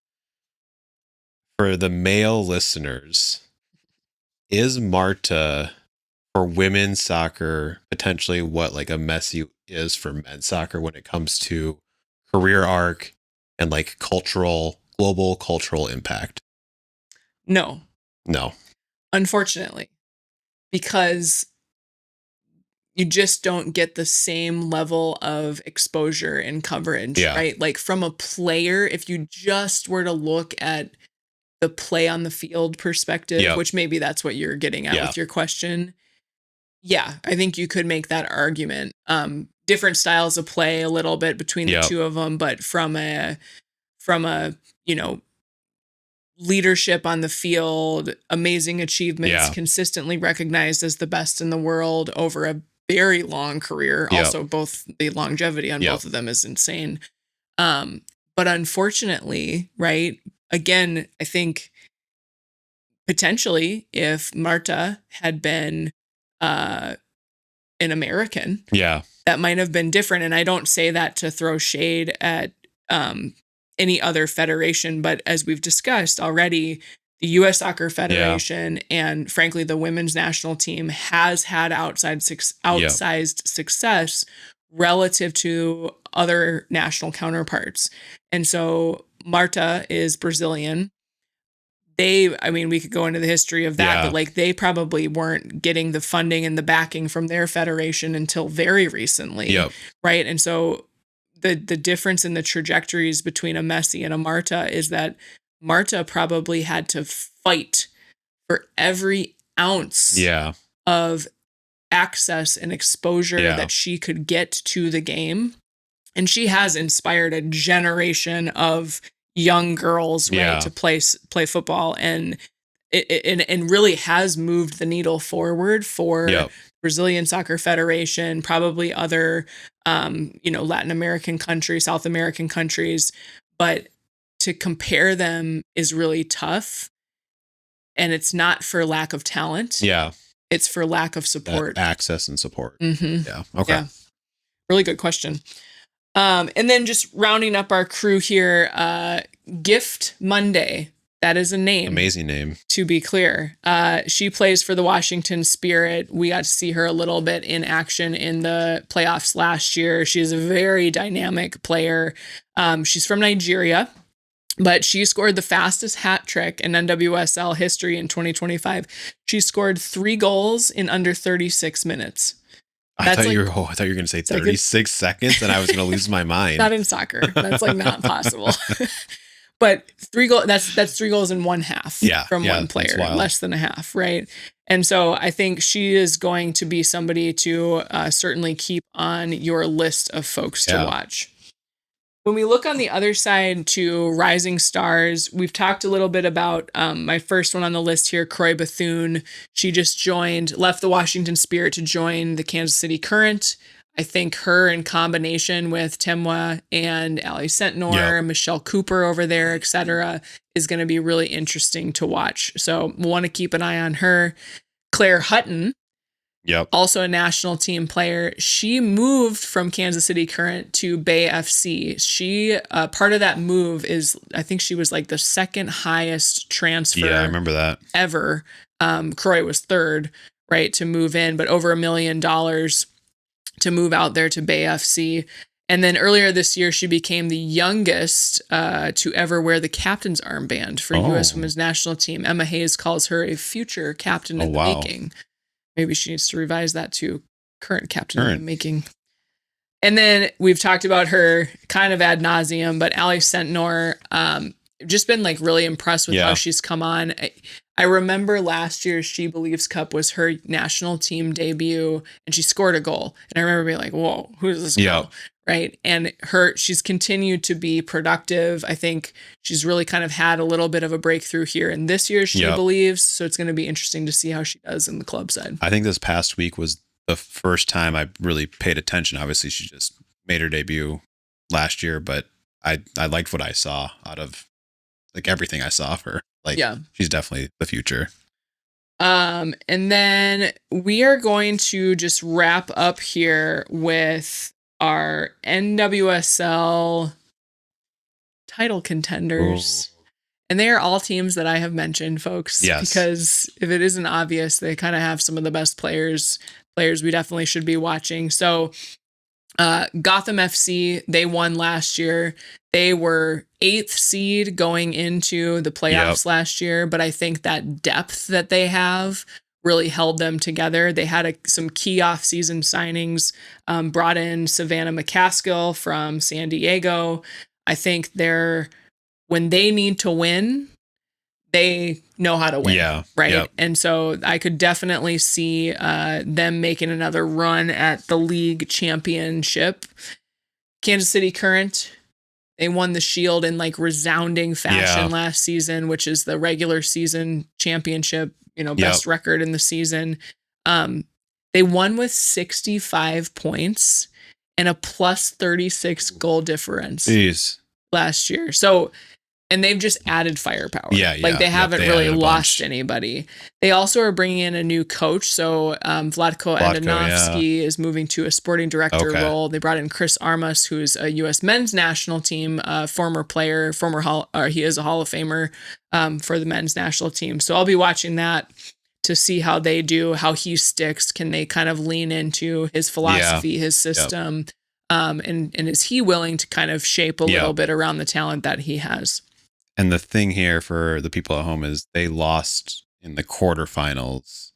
for the male listeners, is Marta for women's soccer potentially what like a Messi is for men's soccer when it comes to career arc and like global cultural impact? No. No. Unfortunately, because you just don't get the same level of exposure and coverage, right? Like from a player, if you just were to look at the play on the field perspective, which maybe that's what you're getting at with your question. Yeah, I think you could make that argument. Different styles of play a little bit between the two of them, but from a leadership on the field, amazing achievements, consistently recognized as the best in the world over a very long career. Yep. Also, both the longevity on both of them is insane. But unfortunately, right, again, I think potentially if Marta had been an American, that might have been different. And I don't say that to throw shade at any other federation, but as we've discussed already, the U.S. Soccer Federation and frankly the women's national team has had outsized success relative to other national counterparts. And so Marta is Brazilian. We could go into the history of that, but like they probably weren't getting the funding and the backing from their federation until very recently. Right. And so the difference in the trajectories between a Messi and a Marta is that Marta probably had to fight for every ounce of access and exposure that she could get to the game. And she has inspired a generation of young girls, right, to play football, and it really has moved the needle forward for Brazilian Soccer Federation, probably other Latin American countries, South American countries, but to compare them is really tough, and it's not for lack of talent. It's for lack of support, access and support. Really good question. And then just rounding up our crew here, Gift Monday. That is a name. Amazing name. To be clear. She plays for the Washington Spirit. We got to see her a little bit in action in the playoffs last year. She's a very dynamic player. She's from Nigeria, but she scored the fastest hat trick in NWSL history in 2025. She scored 3 goals in under 36 minutes. I thought you were going to say 36 seconds and I was going to lose my mind. Not in soccer. That's like not possible. But 3 goals, that's 3 goals in one half from one player, less than a half, right? And so I think she is going to be somebody to certainly keep on your list of folks to watch. When we look on the other side to rising stars, we've talked a little bit about my first one on the list here, Croy Bethune. She just left the Washington Spirit to join the Kansas City Current. I think her in combination with Temwa and Ali Sentnor, Michelle Cooper over there, et cetera, is going to be really interesting to watch. So we'll want to keep an eye on her. Claire Hutton. Also a national team player. She moved from Kansas City Current to Bay FC. She, part of that move is, I think she was like the second highest transfer. I remember that. Ever. Croy was third, right, to move in, but over $1 million to move out there to Bay FC. And then earlier this year, she became the youngest to ever wear the captain's armband for U.S. Women's National Team. Emma Hayes calls her a future captain in the making. Maybe she needs to revise that to current captain in the making. And then we've talked about her kind of ad nauseum, but Ali Sentnor, just been like really impressed with how she's come on. I remember last year's She Believes Cup was her national team debut, and she scored a goal. And I remember being like, whoa, who does this girl? Right. And she's continued to be productive. I think she's really kind of had a little bit of a breakthrough here in this year's She Believes. So it's going to be interesting to see how she does in the club side. I think this past week was the first time I really paid attention. Obviously, she just made her debut last year, but I liked what I saw out of like everything I saw of her. Like, she's definitely the future. And then we are going to just wrap up here with our NWSL title contenders. And they are all teams that I have mentioned, folks. Because if it isn't obvious, they kind of have some of the best players we definitely should be watching. So Gotham FC, they won last year. They were 8th seed going into the playoffs last year, but I think that depth that they have really held them together. They had some key off-season signings, brought in Savannah McCaskill from San Diego. I think when they need to win, they know how to win, right? And so I could definitely see them making another run at the league championship. Kansas City Current, they won the Shield in like resounding fashion last season, which is the regular season championship, best record in the season. They won with 65 points and a plus 36 goal difference last year. So, and they've just added firepower. Yeah. Like they haven't really lost anybody. They also are bringing in a new coach. So Vlatko Andonovski is moving to a sporting director role. They brought in Chris Armas, who's a U.S. men's national team, former player, he is a Hall of Famer for the men's national team. So I'll be watching that to see how they do, how he sticks. Can they kind of lean into his philosophy, his system? And is he willing to kind of shape a little bit around the talent that he has? And the thing here for the people at home is they lost in the quarterfinals.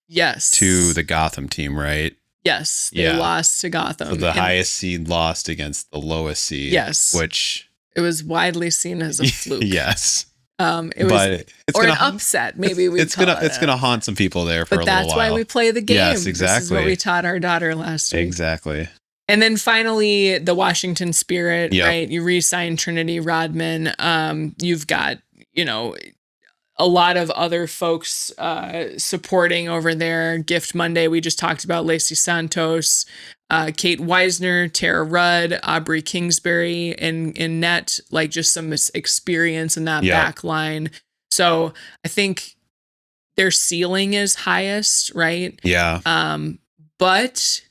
Yes. To the Gotham team, right? Yes. They lost to Gotham. So the highest seed lost against the lowest seed. Yes. Which it was widely seen as a fluke. Yes. It was an upset. Maybe it's gonna haunt some people there for a little while. But that's why we play the game. Yes, exactly. This is what we taught our daughter last week. Exactly. And then finally, the Washington Spirit, right? You re-signed Trinity Rodman. You've got, a lot of other folks supporting over there. Gift Monday, we just talked about Lacey Santos, Kate Weisner, Tara Rudd, Aubrey Kingsbury in net, like just some experience in that back line. So I think their ceiling is highest, right? Yeah. But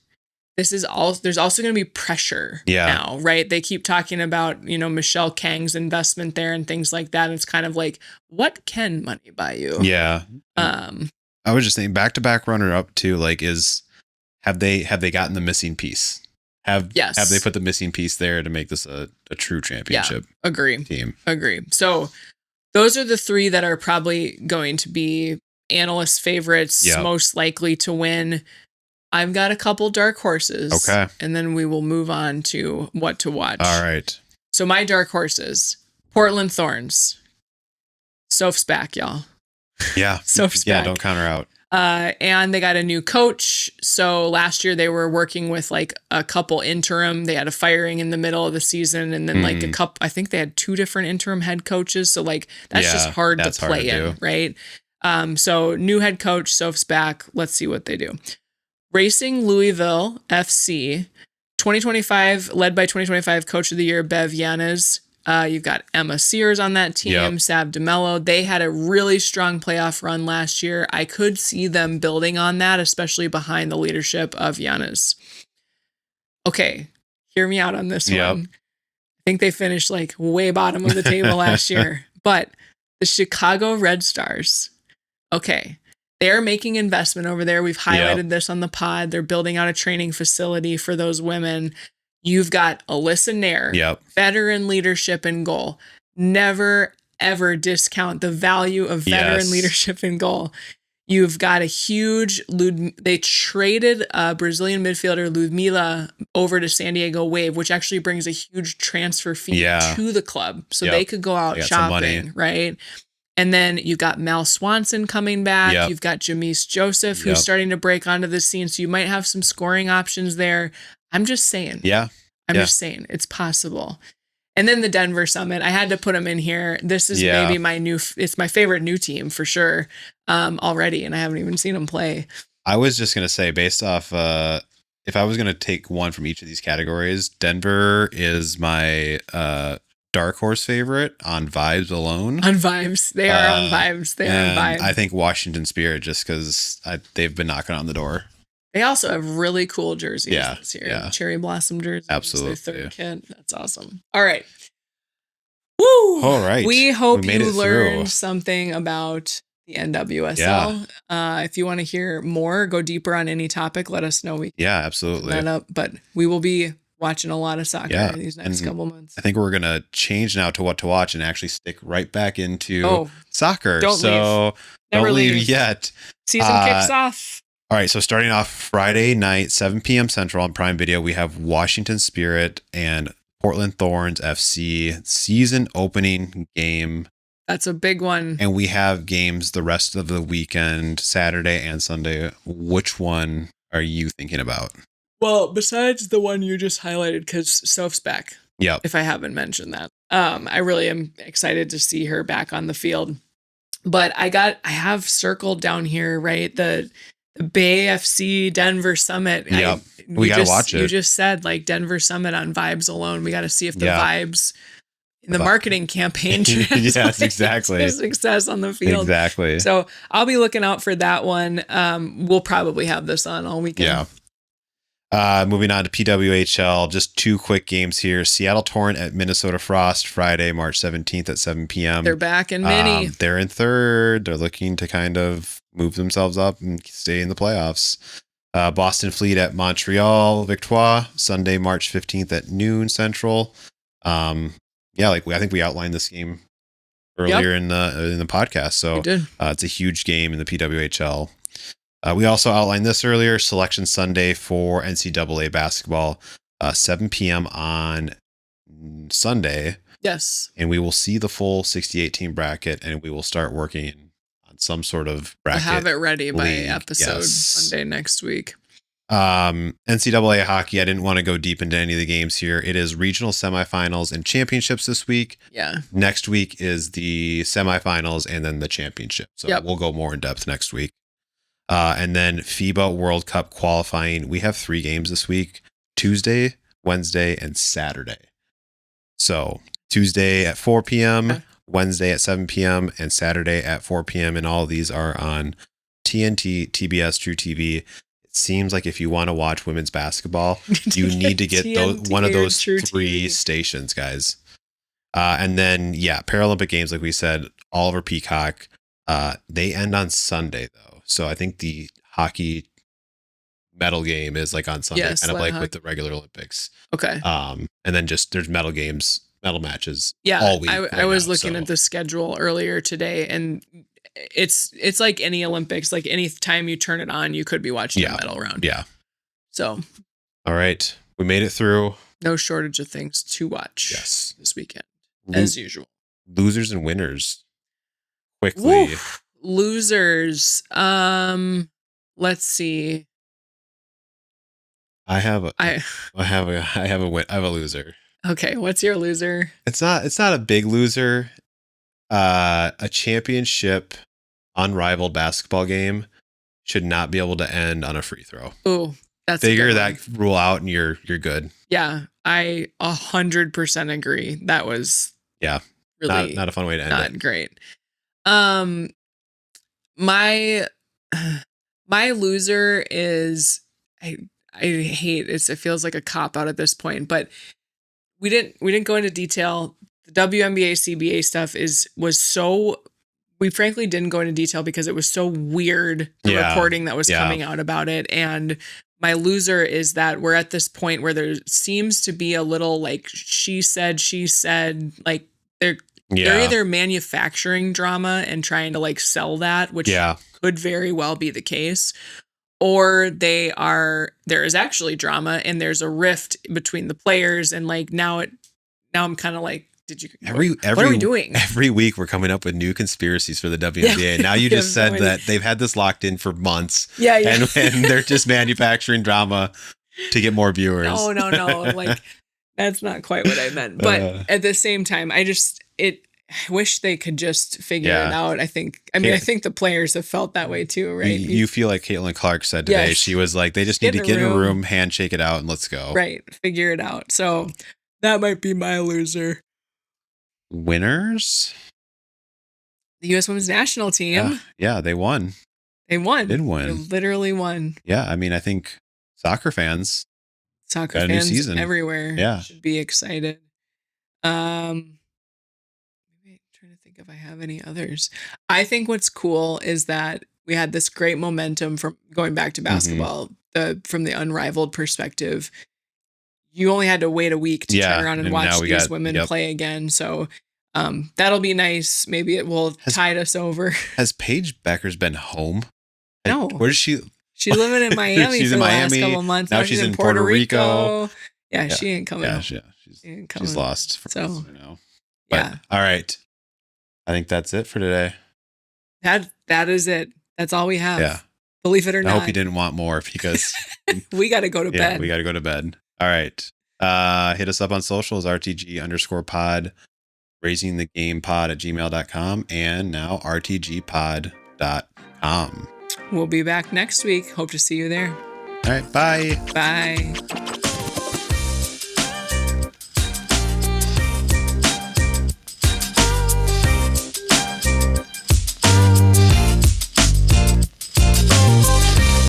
there's also going to be pressure now, right? They keep talking about, Michelle Kang's investment there and things like that. And it's kind of like, what can money buy you? Yeah. I was just thinking back-to-back runner-up too, like have they gotten the missing piece? Have they put the missing piece there to make this a true championship team? Agree. So those are the three that are probably going to be analyst favorites, most likely to win. I've got a couple dark horses. Okay. And then we will move on to what to watch. All right. So my dark horses, Portland Thorns. Soph's back, y'all. Yeah. Soph's back. Yeah, don't count her out. And they got a new coach. So last year they were working with like a couple interim. They had a firing in the middle of the season. And then like I think they had 2 different interim head coaches. So like that's just hard to play in, right? So new head coach, Soph's back. Let's see what they do. Racing Louisville FC, 2025, led by 2025 Coach of the Year, Bev Yanez. You've got Emma Sears on that team, Sav DeMello. They had a really strong playoff run last year. I could see them building on that, especially behind the leadership of Yanez. Okay, hear me out on this one. I think they finished like way bottom of the table last year. But the Chicago Red Stars, okay, they're making investment over there. We've highlighted this on the pod. They're building out a training facility for those women. You've got Alyssa Nair, veteran leadership in goal. Never, ever discount the value of veteran leadership in goal. You've got a huge, they traded Brazilian midfielder Ludmila over to San Diego Wave, which actually brings a huge transfer fee to the club. So they could go out shopping, right? And then you've got Mel Swanson coming back. You've got Jamise Joseph, who's starting to break onto the scene. So you might have some scoring options there. I'm just saying. I'm just saying it's possible. And then the Denver Summit, I had to put them in here. This is maybe it's my favorite new team for sure already. And I haven't even seen them play. I was just going to say, based off, if I was going to take one from each of these categories, Denver is my dark horse favorite on vibes alone. On vibes. They are on vibes. They are on vibes. I think Washington Spirit, just because they've been knocking on the door. They also have really cool jerseys this year. Yeah. Cherry blossom jerseys. Absolutely. Their third kit. That's awesome. All right. Woo! All right. We hope you learned something about the NWSL. If you want to hear more, go deeper on any topic, let us know. Absolutely. That up. But we will be watching a lot of soccer these next couple months. I think we're going to change now to what to watch and actually stick right back into soccer. Don't leave yet. Season kicks off. All right, so starting off Friday night, 7 p.m. Central on Prime Video, we have Washington Spirit and Portland Thorns FC season opening game. That's a big one. And we have games the rest of the weekend, Saturday and Sunday. Which one are you thinking about? Well, besides the one you just highlighted, because Soph's back. Yep. If I haven't mentioned that. I really am excited to see her back on the field. But I have circled down here, right? the Bay FC Denver Summit. Yep. We got to watch it. You just said like Denver Summit on vibes alone. We got to see if the vibes in the marketing campaign yes, exactly. to success on the field. Exactly. So I'll be looking out for that one. We'll probably have this on all weekend. Yeah. Moving on to PWHL, just 2 quick games here. Seattle Torrent at Minnesota Frost, Friday, March 17th at 7 p.m. They're back in mini. They're in 3rd. They're looking to kind of move themselves up and stay in the playoffs. Boston Fleet at Montreal Victoire, Sunday, March 15th at noon Central. I think we outlined this game earlier in the podcast. So it's a huge game in the PWHL. We also outlined this earlier, Selection Sunday for NCAA basketball, 7 p.m. on Sunday. Yes. And we will see the full 68 team bracket, and we will start working on some sort of bracket. We'll have it ready by episode Monday next week. NCAA hockey, I didn't want to go deep into any of the games here. It is regional semifinals and championships this week. Yeah. Next week is the semifinals and then the championship. So we'll go more in depth next week. And then FIBA World Cup qualifying. We have 3 games this week, Tuesday, Wednesday, and Saturday. So Tuesday at 4 p.m., Wednesday at 7 p.m., and Saturday at 4 p.m. And all of these are on TNT, TBS, True TV. Seems like if you want to watch women's basketball, you need to get one of those 3 stations, guys. And then, Paralympic Games, like we said, Oliver Peacock. They end on Sunday, though. So I think the hockey medal game is like on Sunday, kind of like with the regular Olympics. Okay. And then there's medal matches all week. I was looking at the schedule earlier today, and it's like any Olympics, like any time you turn it on, you could be watching a medal round. Yeah. So. All right. We made it through. No shortage of things to watch this weekend, as usual. Losers and winners. Quickly. Woof. Losers. Let's see. I have a loser. Okay. What's your loser? It's not a big loser. A championship unrivaled basketball game should not be able to end on a free throw. Oh, that's figure that rule out and you're good. Yeah, I 100% agree. That was really not a fun way to end it. Not great. My loser is I hate it. It feels like a cop out at this point, but we didn't go into detail. The WNBA CBA stuff was so, we frankly didn't go into detail because it was so weird, the reporting that was coming out about it. And my loser is that we're at this point where there seems to be a little like she said, like they're either manufacturing drama and trying to like sell that, which could very well be the case, or there is actually drama and there's a rift between the players. And like, now I'm kind of like, what are we doing? Every week we're coming up with new conspiracies for the WNBA. Now you just said that they've had this locked in for months. Yeah. And they're just manufacturing drama to get more viewers. No. Like, that's not quite what I meant. But at the same time, I wish they could just figure it out. I think the players have felt that way too, right? You feel like Caitlin Clark said today. Yes. She was like, they just need to get in a room, handshake it out, and let's go. Right. Figure it out. So that might be my loser. Winners? The U.S. Women's National Team. Yeah, they won. They won. Did win. They literally won. Yeah, I mean, I think soccer fans everywhere should be excited. Trying to think if I have any others. I think what's cool is that we had this great momentum from going back to basketball, from the Unrivaled perspective. You only had to wait a week to turn around and watch these women play again. So that'll be nice. Maybe it will tide us over. Has Paige Beckers been home? No. Where is she? She's living in Miami for the last couple of months. Now she's in Puerto Rico. Yeah, she ain't coming. She's lost. So, but, all right. I think that's it for today. That is it. That's all we have. Yeah. Believe it or not. I hope you didn't want more because we got to go to bed. We got to go to bed. All right. Hit us up on socials, RTG_pod, raisingthegamepod@gmail.com, and now rtgpod.com. We'll be back next week. Hope to see you there. All right. Bye. Bye.